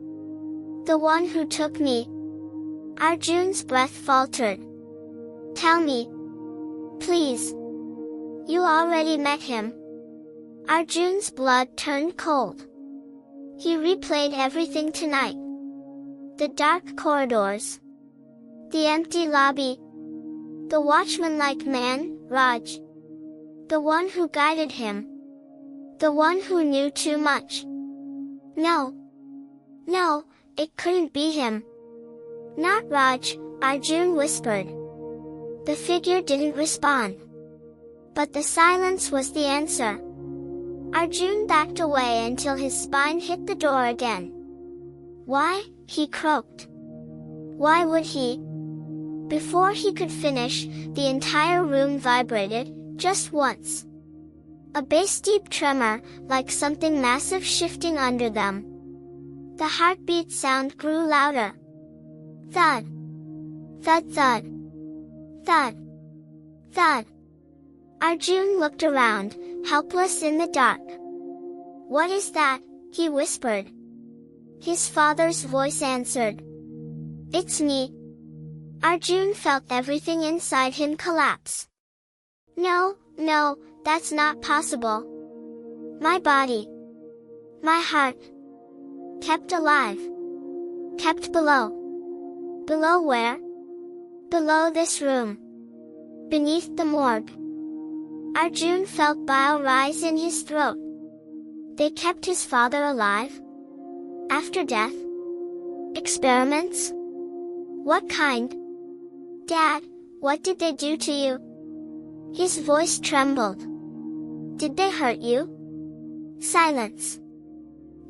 The one who took me. Arjun's breath faltered. Tell me. Please. You already met him. Arjun's blood turned cold. He replayed everything tonight. The dark corridors. The empty lobby. The watchman-like man, Raj. The one who guided him. The one who knew too much. No. No, it couldn't be him. Not Raj, Arjun whispered. The figure didn't respond. But the silence was the answer. Arjun backed away until his spine hit the door again. Why? He croaked. Why would he? Before he could finish, the entire room vibrated, just once. A bass-deep tremor, like something massive shifting under them. The heartbeat sound grew louder. Thud. Thud thud. Thud. Thud. Arjun looked around, helpless in the dark. What is that? He whispered. His father's voice answered. It's me. Arjun felt everything inside him collapse. No, no, that's not possible. My body. My heart. Kept alive. Kept below. Below where? Below this room. Beneath the morgue. Arjun felt bile rise in his throat. They kept his father alive? After death? Experiments? What kind? Dad, what did they do to you? His voice trembled. Did they hurt you? Silence.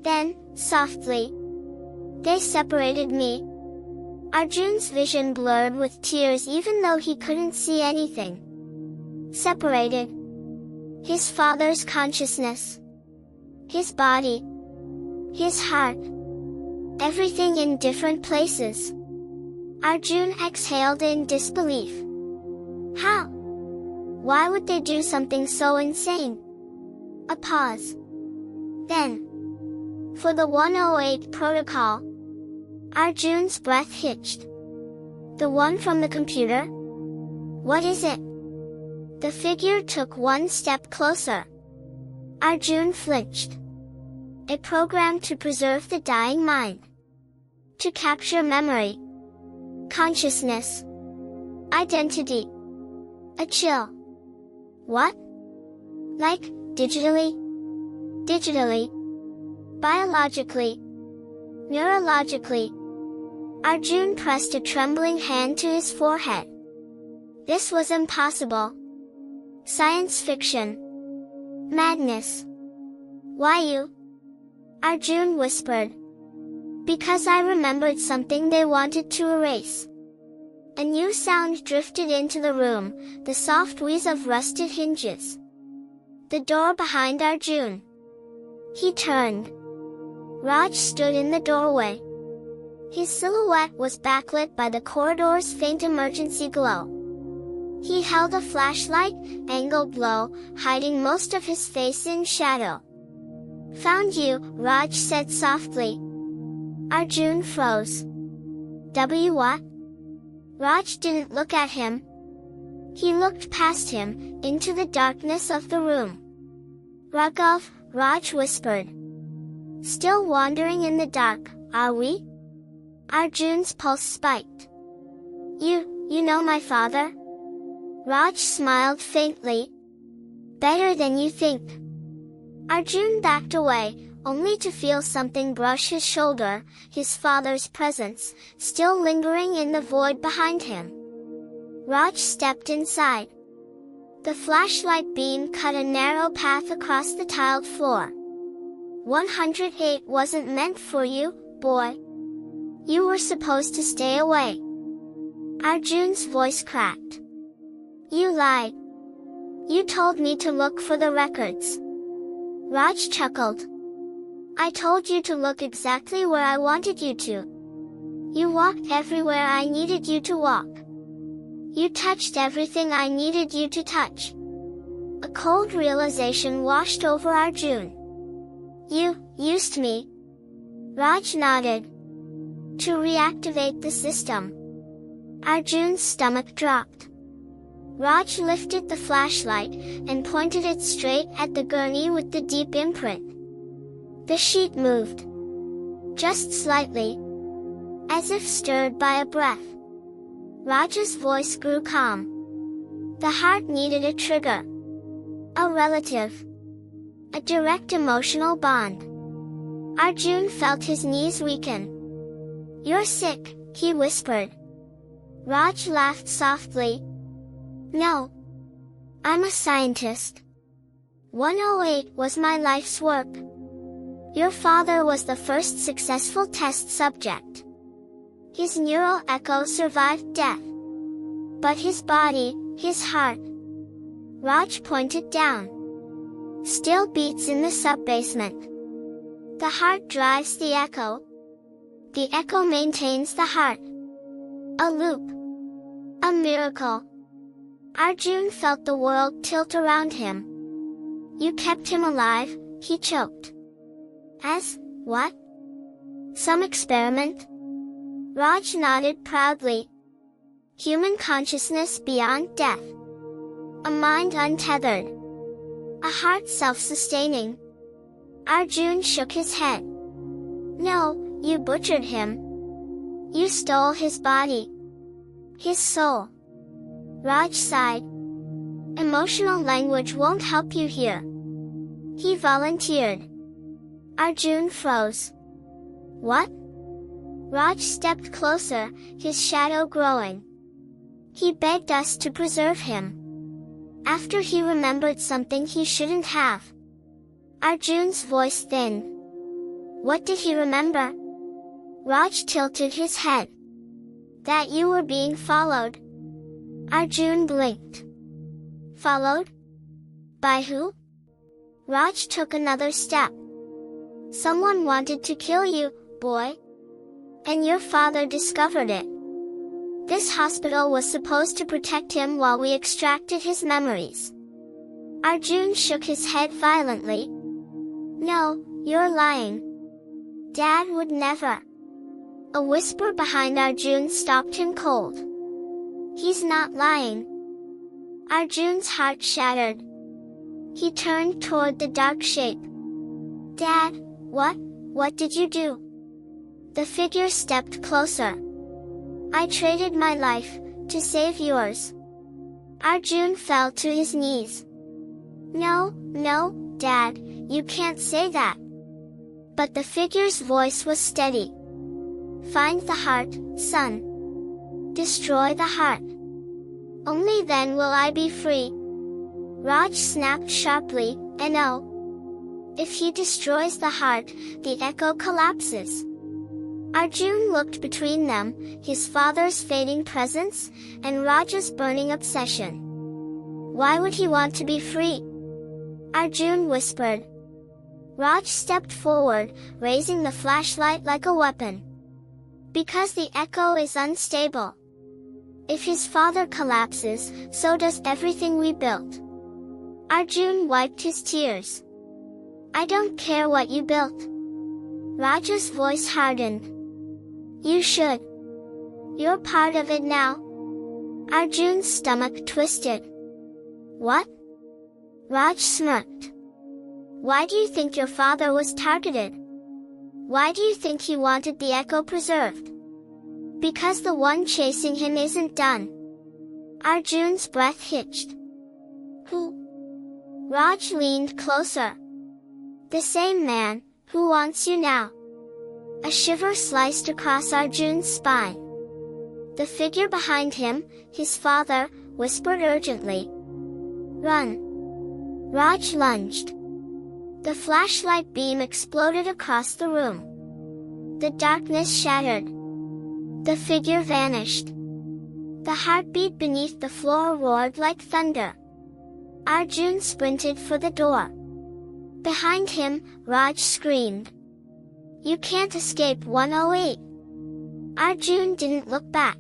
Then, softly. They separated me. Arjun's vision blurred with tears even though he couldn't see anything. Separated. His father's consciousness. His body. His heart. Everything in different places. Arjun exhaled in disbelief. How? Why would they do something so insane? A pause. Then, for the 108 protocol, Arjun's breath hitched. The one from the computer? What is it? The figure took one step closer. Arjun flinched. A program to preserve the dying mind. To capture memory. Consciousness. Identity. A chill. What? Like, digitally? Digitally. Biologically. Neurologically. Arjun pressed a trembling hand to his forehead. This was impossible. Science fiction. Madness. Why you? Arjun whispered. Because I remembered something they wanted to erase. A new sound drifted into the room, the soft wheeze of rusted hinges. The door behind Arjun. He turned. Raj stood in the doorway. His silhouette was backlit by the corridor's faint emergency glow. He held a flashlight, angled low, hiding most of his face in shadow. Found you, Raj said softly. Arjun froze. What? Raj didn't look at him. He looked past him, into the darkness of the room. Raghav, Raj whispered. Still wandering in the dark, are we? Arjun's pulse spiked. You know my father? Raj smiled faintly. Better than you think. Arjun backed away, only to feel something brush his shoulder, his father's presence, still lingering in the void behind him. Raj stepped inside. The flashlight beam cut a narrow path across the tiled floor. 108 wasn't meant for you, boy. You were supposed to stay away. Arjun's voice cracked. You lied. You told me to look for the records. Raj chuckled. I told you to look exactly where I wanted you to. You walked everywhere I needed you to walk. You touched everything I needed you to touch. A cold realization washed over Arjun. You used me. Raj nodded. To reactivate the system. Arjun's stomach dropped. Raj lifted the flashlight and pointed it straight at the gurney with the deep imprint. The sheet moved. Just slightly. As if stirred by a breath. Raj's voice grew calm. The heart needed a trigger. A relative. A direct emotional bond. Arjun felt his knees weaken. You're sick, he whispered. Raj laughed softly. No. I'm a scientist. 108 was my life's work. Your father was the first successful test subject. His neural echo survived death. But his body, his heart. Raj pointed down. Still beats in the sub-basement. The heart drives the echo. The echo maintains the heart. A loop. A miracle. Arjun felt the world tilt around him. You kept him alive, he choked. As, what? Some experiment? Raj nodded proudly. Human consciousness beyond death. A mind untethered. A heart self-sustaining. Arjun shook his head. No, you butchered him. You stole his body. His soul. Raj sighed. Emotional language won't help you here. He volunteered. Arjun froze. What? Raj stepped closer, his shadow growing. He begged us to preserve him. After he remembered something he shouldn't have. Arjun's voice thinned. What did he remember? Raj tilted his head. That you were being followed. Arjun blinked. Followed? By who? Raj took another step. Someone wanted to kill you, boy. And your father discovered it. This hospital was supposed to protect him while we extracted his memories. Arjun shook his head violently. No, you're lying. Dad would never. A whisper behind Arjun stopped him cold. He's not lying. Arjun's heart shattered. He turned toward the dark shape. Dad, what did you do? The figure stepped closer. I traded my life, to save yours. Arjun fell to his knees. No, Dad, you can't say that. But the figure's voice was steady. Find the heart, son. Destroy the heart. Only then will I be free. Raj snapped sharply, and oh. If he destroys the heart, the echo collapses. Arjun looked between them, his father's fading presence, and Raj's burning obsession. Why would he want to be free? Arjun whispered. Raj stepped forward, raising the flashlight like a weapon. Because the echo is unstable. If his father collapses, so does everything we built. Arjun wiped his tears. I don't care what you built. Raj's voice hardened. You should. You're part of it now. Arjun's stomach twisted. What? Raj smirked. Why do you think your father was targeted? Why do you think he wanted the echo preserved? Because the one chasing him isn't done. Arjun's breath hitched. Who? Raj leaned closer. The same man, who wants you now. A shiver sliced across Arjun's spine. The figure behind him, his father, whispered urgently. Run. Raj lunged. The flashlight beam exploded across the room. The darkness shattered. The figure vanished. The heartbeat beneath the floor roared like thunder. Arjun sprinted for the door. Behind him, Raj screamed. You can't escape 108. Arjun didn't look back.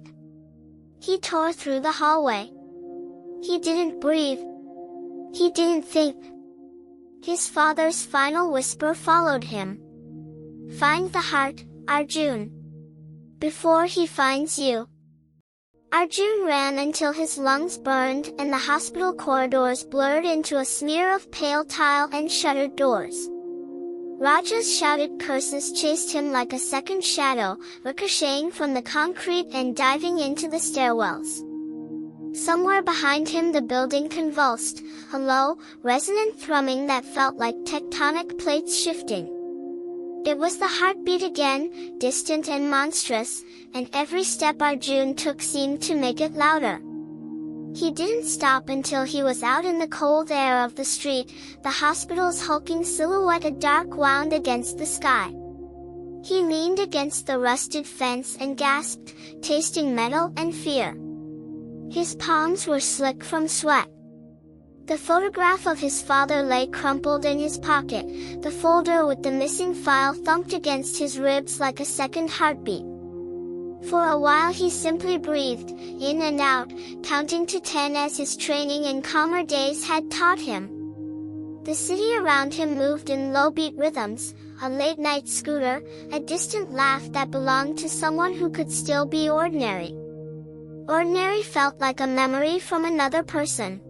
He tore through the hallway. He didn't breathe. He didn't think. His father's final whisper followed him. Find the heart, Arjun. Before he finds you. Arjun ran until his lungs burned and the hospital corridors blurred into a smear of pale tile and shuttered doors. Raja's shouted curses chased him like a second shadow, ricocheting from the concrete and diving into the stairwells. Somewhere behind him the building convulsed, a low, resonant thrumming that felt like tectonic plates shifting. It was the heartbeat again, distant and monstrous, and every step Arjun took seemed to make it louder. He didn't stop until he was out in the cold air of the street, the hospital's hulking silhouette a dark wound against the sky. He leaned against the rusted fence and gasped, tasting metal and fear. His palms were slick from sweat. The photograph of his father lay crumpled in his pocket, the folder with the missing file thumped against his ribs like a second heartbeat. For a while he simply breathed, in and out, counting to 10 as his training in calmer days had taught him. The city around him moved in low-beat rhythms, a late-night scooter, a distant laugh that belonged to someone who could still be ordinary. Ordinary felt like a memory from another person.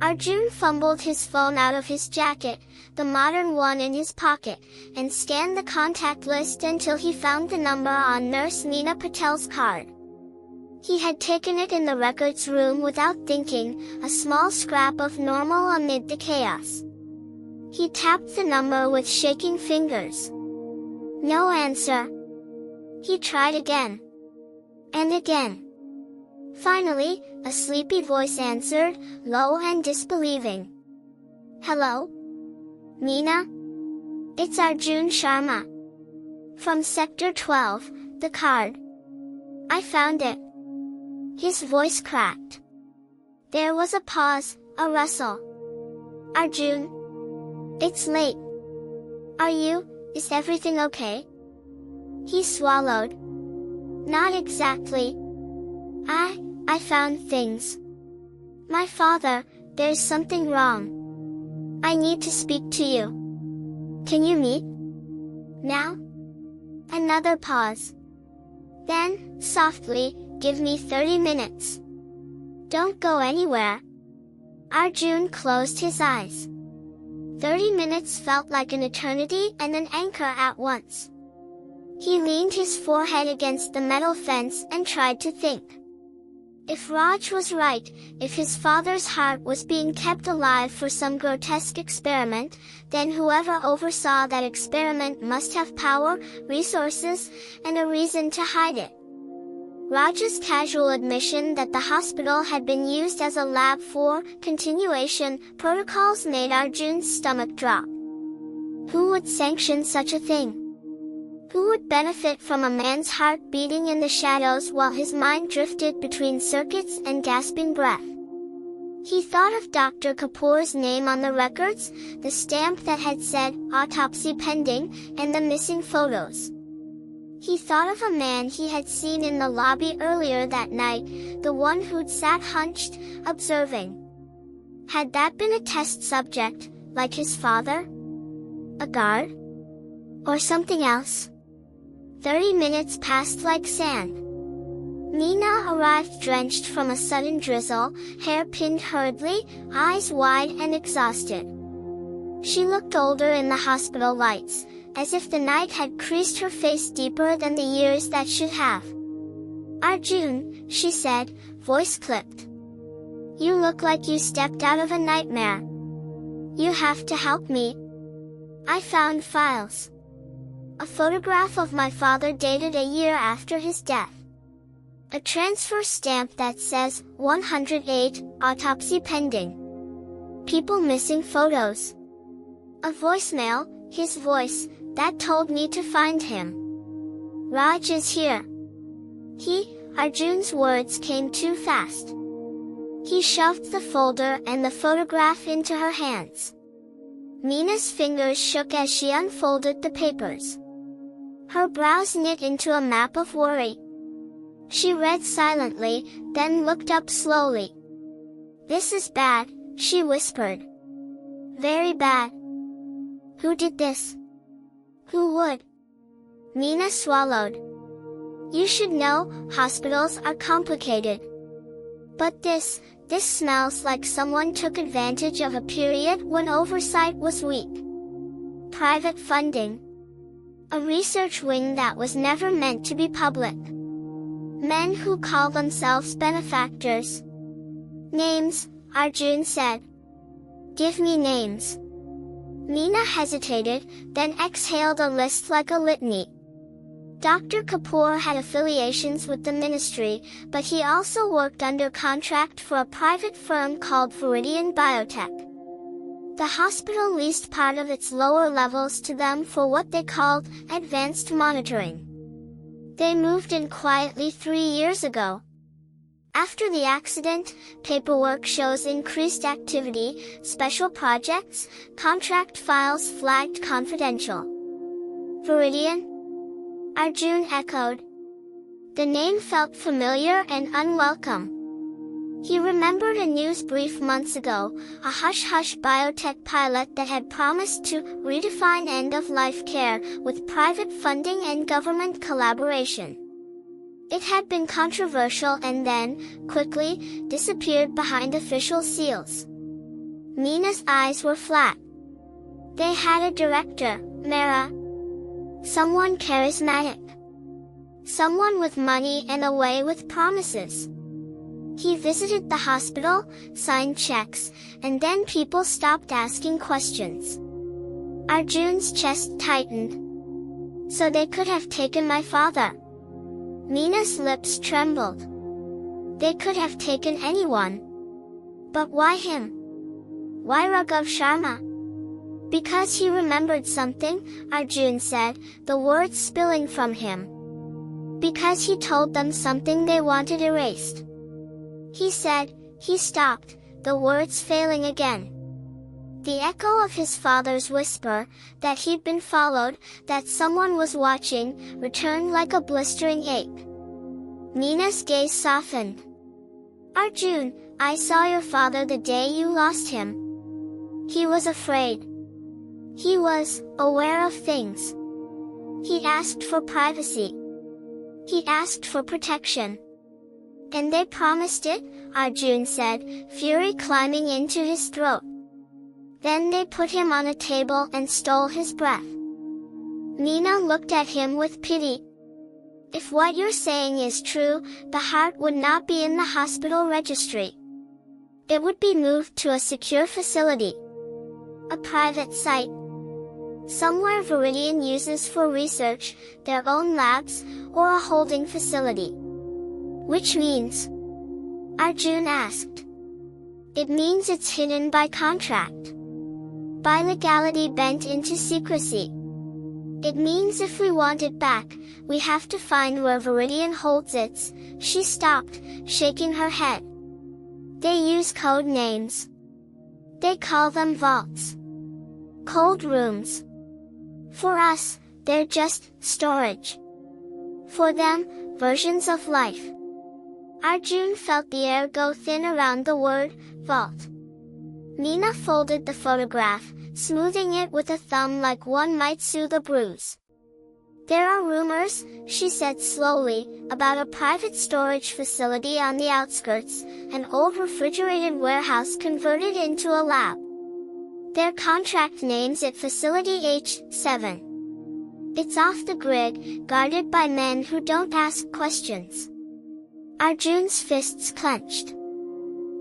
Arjun fumbled his phone out of his jacket, the modern one in his pocket, and scanned the contact list until he found the number on Nurse Meena Patel's card. He had taken it in the records room without thinking, a small scrap of normal amid the chaos. He tapped the number with shaking fingers. No answer. He tried again. And again. Finally, a sleepy voice answered, low and disbelieving. Hello? Meena? It's Arjun Sharma. From Sector 12, the card. I found it. His voice cracked. There was a pause, a rustle. Arjun. It's late. Is everything okay? He swallowed. Not exactly. I found things. My father, there's something wrong. I need to speak to you. Can you meet? Now? Another pause. Then, softly, give me 30 minutes. Don't go anywhere. Arjun closed his eyes. 30 minutes felt like an eternity and an anchor at once. He leaned his forehead against the metal fence and tried to think. If Raj was right, if his father's heart was being kept alive for some grotesque experiment, then whoever oversaw that experiment must have power, resources, and a reason to hide it. Raj's casual admission that the hospital had been used as a lab for continuation protocols made Arjun's stomach drop. Who would sanction such a thing? Who would benefit from a man's heart beating in the shadows while his mind drifted between circuits and gasping breath? He thought of Dr. Kapoor's name on the records, the stamp that had said, autopsy pending, and the missing photos. He thought of a man he had seen in the lobby earlier that night, the one who'd sat hunched, observing. Had that been a test subject, like his father? A guard? Or something else? 30 minutes passed like sand. Meena arrived drenched from a sudden drizzle, hair pinned hurriedly, eyes wide and exhausted. She looked older in the hospital lights, as if the night had creased her face deeper than the years that should have. Arjun, she said, voice clipped. You look like you stepped out of a nightmare. You have to help me. I found files. A photograph of my father dated a year after his death. A transfer stamp that says, 108, autopsy pending. People missing photos. A voicemail, his voice, that told me to find him. Raj is here. Arjun's words came too fast. He shoved the folder and the photograph into her hands. Meena's fingers shook as she unfolded the papers. Her brows knit into a map of worry. She read silently, then looked up slowly. This is bad, she whispered. Very bad. Who did this? Who would? Meena swallowed. You should know, hospitals are complicated. But this smells like someone took advantage of a period when oversight was weak. Private funding. A research wing that was never meant to be public. Men who call themselves benefactors. Names, Arjun said. Give me names. Meena hesitated, then exhaled a list like a litany. Dr. Kapoor had affiliations with the ministry, but he also worked under contract for a private firm called Viridian Biotech. The hospital leased part of its lower levels to them for what they called advanced monitoring. They moved in quietly 3 years ago. After the accident, paperwork shows increased activity, special projects, contract files flagged confidential. Viridian? Arjun echoed. The name felt familiar and unwelcome. He remembered a news brief months ago, a hush-hush biotech pilot that had promised to redefine end-of-life care with private funding and government collaboration. It had been controversial and then, quickly, disappeared behind official seals. Meena's eyes were flat. They had a director, Mera. Someone charismatic. Someone with money and a way with promises. He visited the hospital, signed checks, and then people stopped asking questions. Arjun's chest tightened. So they could have taken my father. Meena's lips trembled. They could have taken anyone. But why him? Why Raghav Sharma? Because he remembered something, Arjun said, the words spilling from him. Because he told them something they wanted erased. He said, he stopped, the words failing again. The echo of his father's whisper, that he'd been followed, that someone was watching, returned like a blistering ache. Mina's gaze softened. Arjun, I saw your father the day you lost him. He was afraid. He was aware of things. He asked for privacy. He asked for protection. And they promised it, Arjun said, fury climbing into his throat. Then they put him on a table and stole his breath. Mina looked at him with pity. If what you're saying is true, the heart would not be in the hospital registry. It would be moved to a secure facility. A private site. Somewhere Viridian uses for research, their own labs, or a holding facility. Which means? Arjun asked. It means it's hidden by contract. By legality bent into secrecy. It means if we want it back, we have to find where Viridian holds its. She stopped, shaking her head. They use code names. They call them vaults. Cold rooms. For us, they're just storage. For them, versions of life. Arjun felt the air go thin around the word, vault. Mina folded the photograph, smoothing it with a thumb like one might soothe a bruise. There are rumors, she said slowly, about a private storage facility on the outskirts, an old refrigerated warehouse converted into a lab. Their contract names it Facility H7. It's off the grid, guarded by men who don't ask questions. Arjun's fists clenched.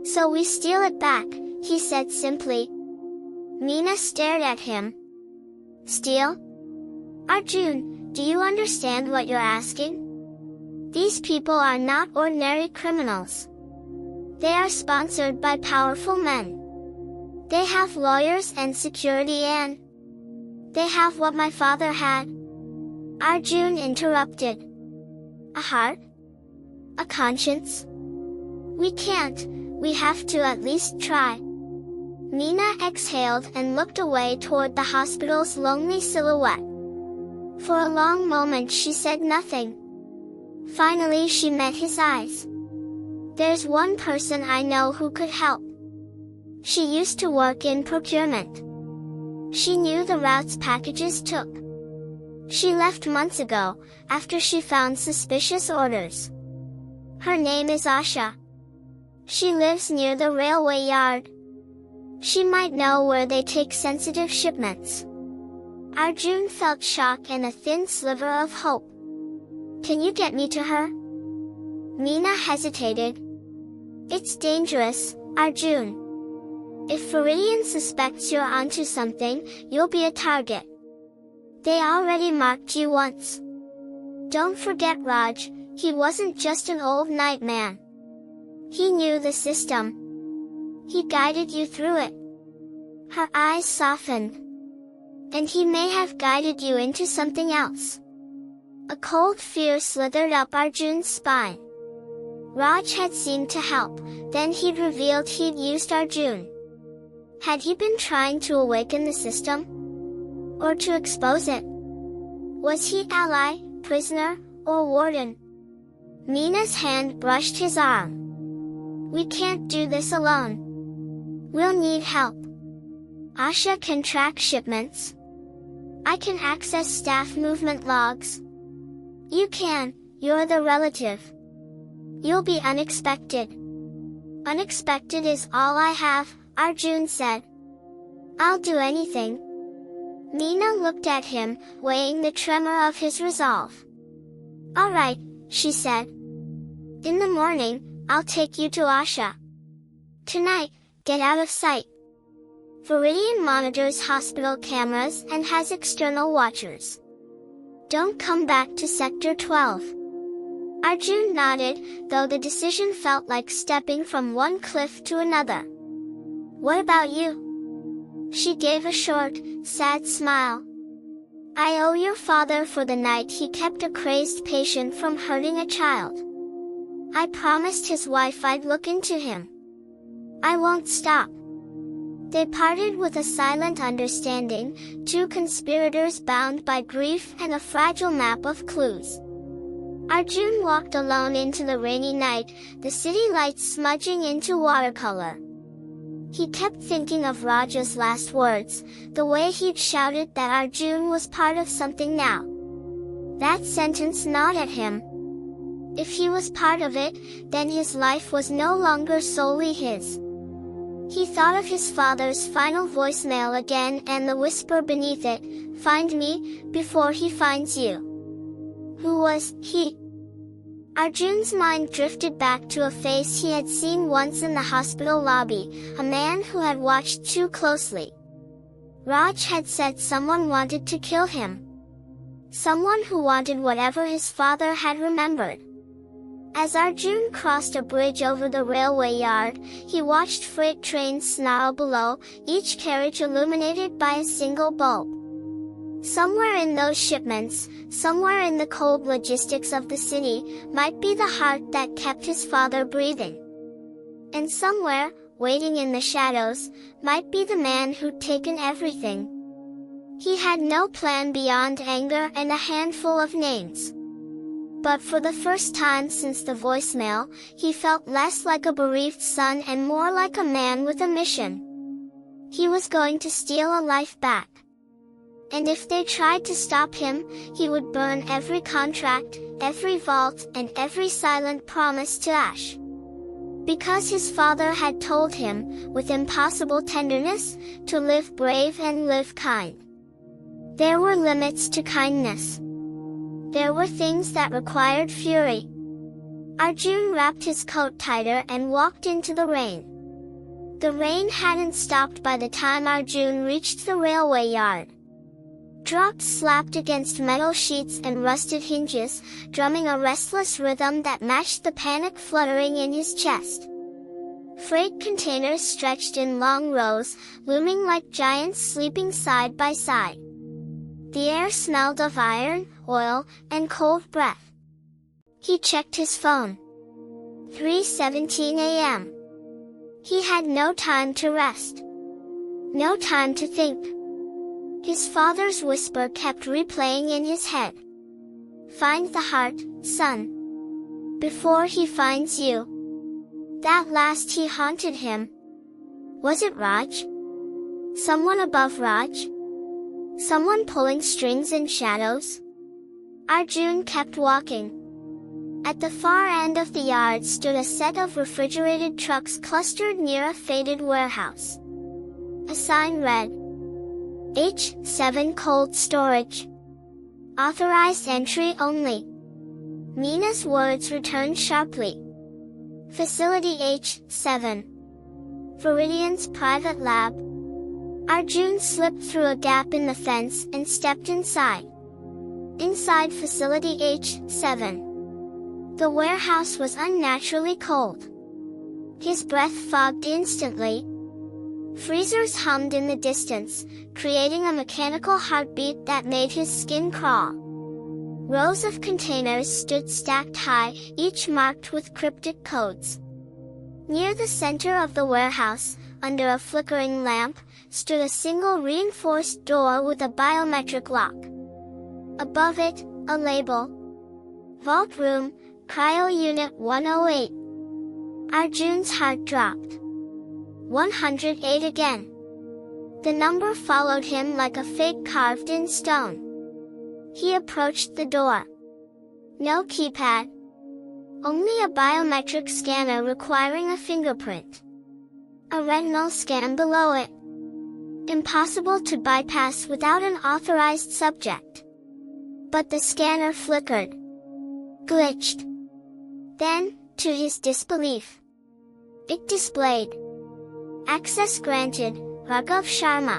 So we steal it back, he said simply. Mina stared at him. Steal? Arjun, do you understand what you're asking? These people are not ordinary criminals. They are sponsored by powerful men. They have lawyers and security and they have what my father had. Arjun interrupted. A heart? A conscience? We can't, we have to at least try. Mina exhaled and looked away toward the hospital's lonely silhouette. For a long moment she said nothing. Finally she met his eyes. There's one person I know who could help. She used to work in procurement. She knew the routes packages took. She left months ago, after she found suspicious orders. Her name is Asha. She lives near the railway yard. She might know where they take sensitive shipments. Arjun felt shock and a thin sliver of hope. Can you get me to her? Mina hesitated. It's dangerous, Arjun. If Viridian suspects you're onto something, you'll be a target. They already marked you once. Don't forget Raj, he wasn't just an old night man. He knew the system. He guided you through it. Her eyes softened. And he may have guided you into something else. A cold fear slithered up Arjun's spine. Raj had seemed to help, then he'd revealed he'd used Arjun. Had he been trying to awaken the system? Or to expose it? Was he ally, prisoner, or warden? Mina's hand brushed his arm. We can't do this alone. We'll need help. Asha can track shipments. I can access staff movement logs. You can, you're the relative. You'll be unexpected. Unexpected is all I have, Arjun said. I'll do anything. Mina looked at him, weighing the tremor of his resolve. All right, she said. In the morning, I'll take you to Asha. Tonight, get out of sight. Viridian monitors hospital cameras and has external watchers. Don't come back to Sector 12. Arjun nodded, though the decision felt like stepping from one cliff to another. What about you? She gave a short, sad smile. I owe your father for the night he kept a crazed patient from hurting a child. I promised his wife I'd look into him. I won't stop." They parted with a silent understanding, two conspirators bound by grief and a fragile map of clues. Arjun walked alone into the rainy night, the city lights smudging into watercolor. He kept thinking of Raja's last words, the way he'd shouted that Arjun was part of something now. That sentence gnawed at him. If he was part of it, then his life was no longer solely his. He thought of his father's final voicemail again and the whisper beneath it, "Find me, before he finds you." Who was he? Arjun's mind drifted back to a face he had seen once in the hospital lobby, a man who had watched too closely. Raj had said someone wanted to kill him. Someone who wanted whatever his father had remembered. As Arjun crossed a bridge over the railway yard, he watched freight trains snarl below, each carriage illuminated by a single bulb. Somewhere in those shipments, somewhere in the cold logistics of the city, might be the heart that kept his father breathing. And somewhere, waiting in the shadows, might be the man who'd taken everything. He had no plan beyond anger and a handful of names. But for the first time since the voicemail, he felt less like a bereaved son and more like a man with a mission. He was going to steal a life back. And if they tried to stop him, he would burn every contract, every vault, and every silent promise to ash. Because his father had told him, with impossible tenderness, to live brave and live kind. There were limits to kindness. There were things that required fury. Arjun wrapped his coat tighter and walked into the rain. The rain hadn't stopped by the time Arjun reached the railway yard. Drops slapped against metal sheets and rusted hinges, drumming a restless rhythm that matched the panic fluttering in his chest. Freight containers stretched in long rows, looming like giants sleeping side by side. The air smelled of iron, oil, and cold breath. He checked his phone. 3:17 a.m. He had no time to rest. No time to think. His father's whisper kept replaying in his head. "Find the heart, son. Before he finds you." That last he haunted him. Was it Raj? Someone above Raj? Someone pulling strings in shadows? Arjun kept walking. At the far end of the yard stood a set of refrigerated trucks clustered near a faded warehouse. A sign read, H7 Cold Storage. Authorized entry only. Mina's words returned sharply. Facility H7. Viridian's private lab. Arjun slipped through a gap in the fence and stepped inside. Inside Facility H7. The warehouse was unnaturally cold. His breath fogged instantly. Freezers hummed in the distance, creating a mechanical heartbeat that made his skin crawl. Rows of containers stood stacked high, each marked with cryptic codes. Near the center of the warehouse, under a flickering lamp, stood a single reinforced door with a biometric lock. Above it, a label. Vault Room, Cryo Unit 108. Arjun's heart dropped. 108 again. The number followed him like a fate carved in stone. He approached the door. No keypad. Only a biometric scanner requiring a fingerprint. A retinal scan below it. Impossible to bypass without an authorized subject. But the scanner flickered. Glitched. Then, to his disbelief, it displayed. Access granted, Raghav Sharma.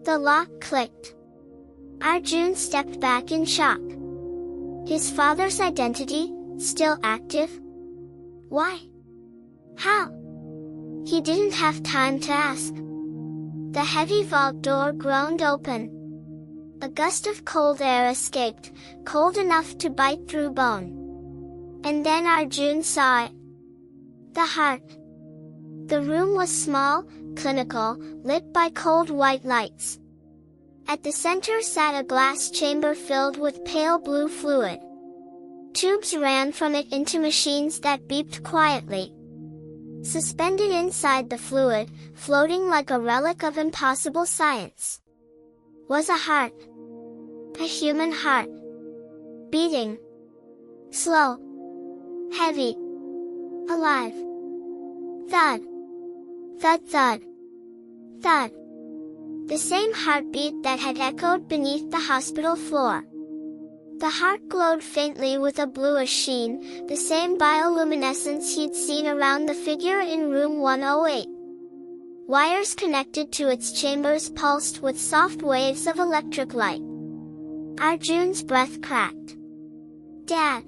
The lock clicked. Arjun stepped back in shock. His father's identity, still active? Why? How? He didn't have time to ask. The heavy vault door groaned open. A gust of cold air escaped, cold enough to bite through bone. And then Arjun saw it. The heart. The room was small, clinical, lit by cold white lights. At the center sat a glass chamber filled with pale blue fluid. Tubes ran from it into machines that beeped quietly. Suspended inside the fluid, floating like a relic of impossible science, was a heart. A human heart. Beating. Slow. Heavy. Alive. Thud. Thud thud. Thud. The same heartbeat that had echoed beneath the hospital floor. The heart glowed faintly with a bluish sheen, the same bioluminescence he'd seen around the figure in room 108. Wires connected to its chambers pulsed with soft waves of electric light. Arjun's breath cracked. Dad!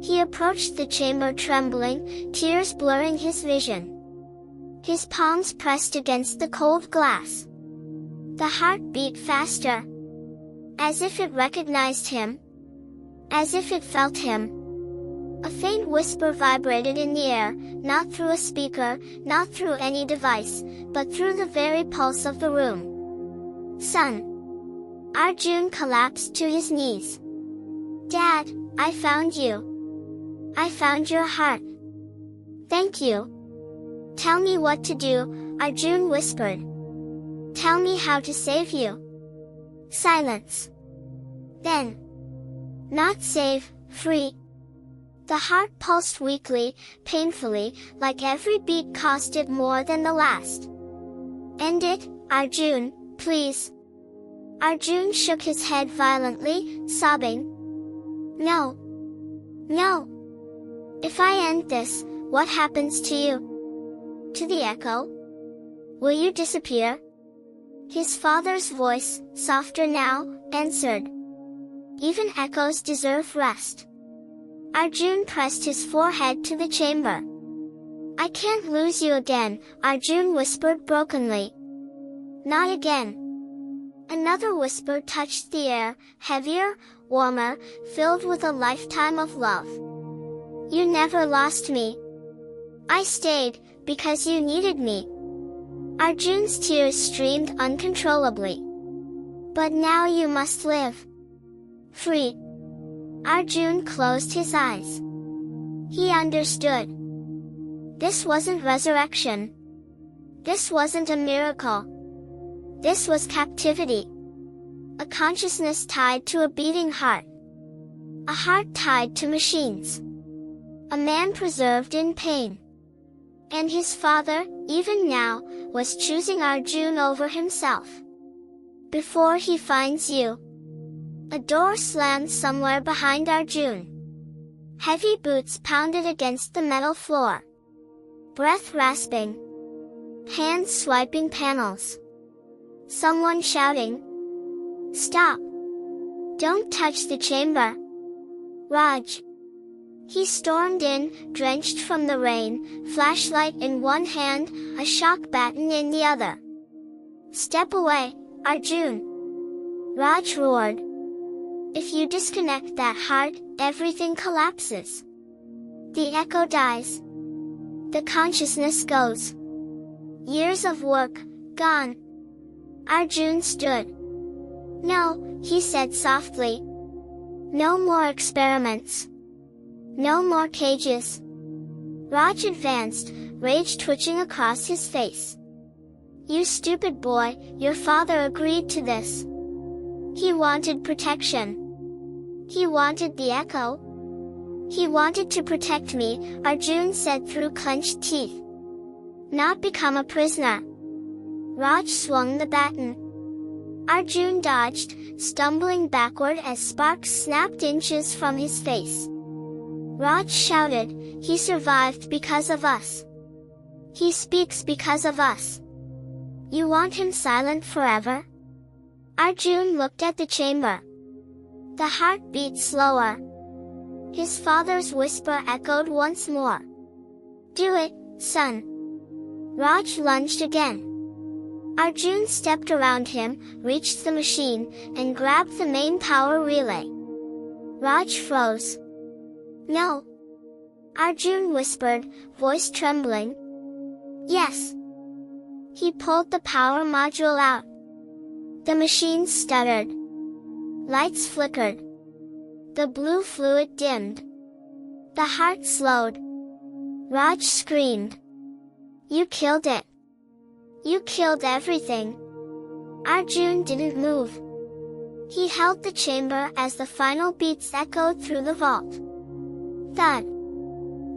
He approached the chamber trembling, tears blurring his vision. His palms pressed against the cold glass. The heart beat faster. As if it recognized him. As if it felt him. A faint whisper vibrated in the air, not through a speaker, not through any device, but through the very pulse of the room. Son! Arjun collapsed to his knees. Dad, I found you. I found your heart. Thank you. Tell me what to do, Arjun whispered. Tell me how to save you. Silence. Then. Not save, free. The heart pulsed weakly, painfully, like every beat cost it more than the last. End it, Arjun, please. Arjun shook his head violently, sobbing. No. No. If I end this, what happens to you? To the echo? Will you disappear? His father's voice, softer now, answered. Even echoes deserve rest. Arjun pressed his forehead to the chamber. I can't lose you again, Arjun whispered brokenly. Not again. Another whisper touched the air, heavier, warmer, filled with a lifetime of love. You never lost me. I stayed, because you needed me. Arjun's tears streamed uncontrollably. But now you must live. Free. Arjun closed his eyes. He understood. This wasn't resurrection. This wasn't a miracle. This was captivity. A consciousness tied to a beating heart. A heart tied to machines. A man preserved in pain. And his father, even now, was choosing Arjun over himself. Before he finds you. A door slammed somewhere behind Arjun. Heavy boots pounded against the metal floor. Breath rasping. Hands swiping panels. Someone shouting. Stop! Don't touch the chamber! Raj! He stormed in, drenched from the rain, flashlight in one hand, a shock baton in the other. Step away, Arjun! Raj roared. If you disconnect that heart, everything collapses. The echo dies. The consciousness goes. Years of work, gone. Arjun stood. No, he said softly. No more experiments. No more cages. Raj advanced, rage twitching across his face. You stupid boy, your father agreed to this. He wanted protection. He wanted the echo. He wanted to protect me, Arjun said through clenched teeth. Not become a prisoner. Raj swung the baton. Arjun dodged, stumbling backward as sparks snapped inches from his face. Raj shouted, he survived because of us. He speaks because of us. You want him silent forever? Arjun looked at the chamber. The heart beat slower. His father's whisper echoed once more. Do it, son. Raj lunged again. Arjun stepped around him, reached the machine, and grabbed the main power relay. Raj froze. "No!" Arjun whispered, voice trembling. "Yes." He pulled the power module out. The machine stuttered. Lights flickered. The blue fluid dimmed. The heart slowed. Raj screamed. "You killed it! You killed everything!" Arjun didn't move. He held the chamber as the final beats echoed through the vault. Thud!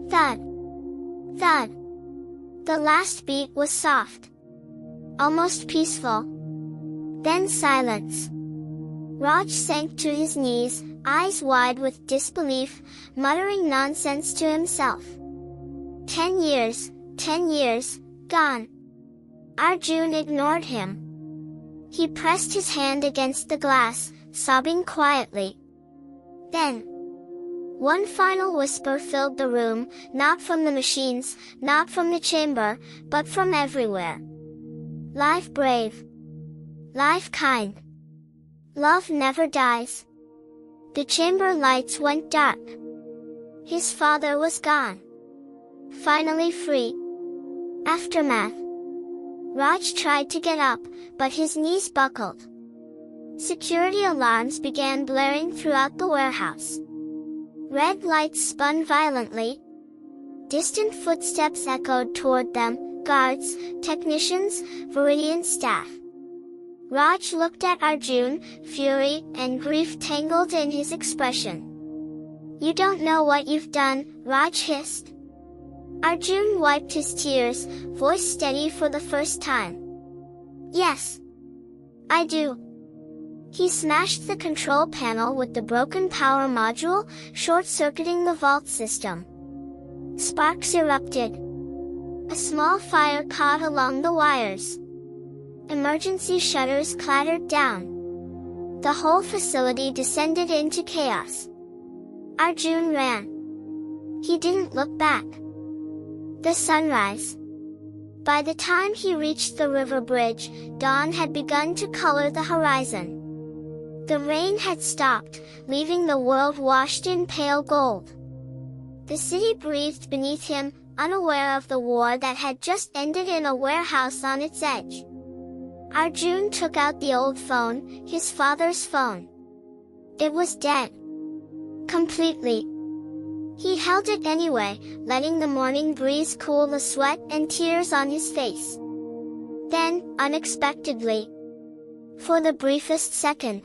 Thud! Thud! The last beat was soft. Almost peaceful. Then silence. Raj sank to his knees, eyes wide with disbelief, muttering nonsense to himself. 10 years, 10 years, gone. Arjun ignored him. He pressed his hand against the glass, sobbing quietly. Then, one final whisper filled the room, not from the machines, not from the chamber, but from everywhere. Live brave. Live kind. Love never dies. The chamber lights went dark. His father was gone. Finally free. Aftermath. Raj tried to get up, but his knees buckled. Security alarms began blaring throughout the warehouse. Red lights spun violently. Distant footsteps echoed toward them, guards, technicians, Viridian staff. Raj looked at Arjun, fury and grief tangled in his expression. "You don't know what you've done," Raj hissed. Arjun wiped his tears, voice steady for the first time. "Yes. I do." He smashed the control panel with the broken power module, short-circuiting the vault system. Sparks erupted. A small fire caught along the wires. Emergency shutters clattered down. The whole facility descended into chaos. Arjun ran. He didn't look back. The sunrise. By the time he reached the river bridge, dawn had begun to color the horizon. The rain had stopped, leaving the world washed in pale gold. The city breathed beneath him, unaware of the war that had just ended in a warehouse on its edge. Arjun took out the old phone, his father's phone. It was dead. Completely. He held it anyway, letting the morning breeze cool the sweat and tears on his face. Then, unexpectedly, for the briefest second,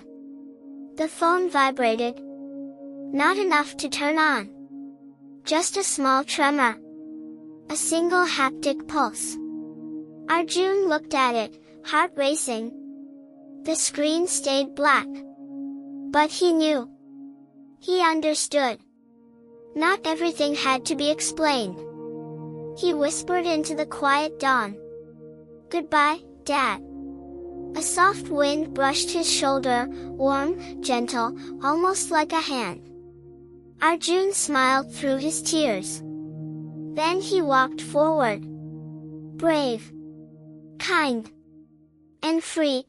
the phone vibrated. Not enough to turn on. Just a small tremor. A single haptic pulse. Arjun looked at it, heart racing. The screen stayed black. But he knew. He understood. Not everything had to be explained. He whispered into the quiet dawn. "Goodbye, Dad." A soft wind brushed his shoulder, warm, gentle, almost like a hand. Arjun smiled through his tears. Then he walked forward. Brave. Kind. And free.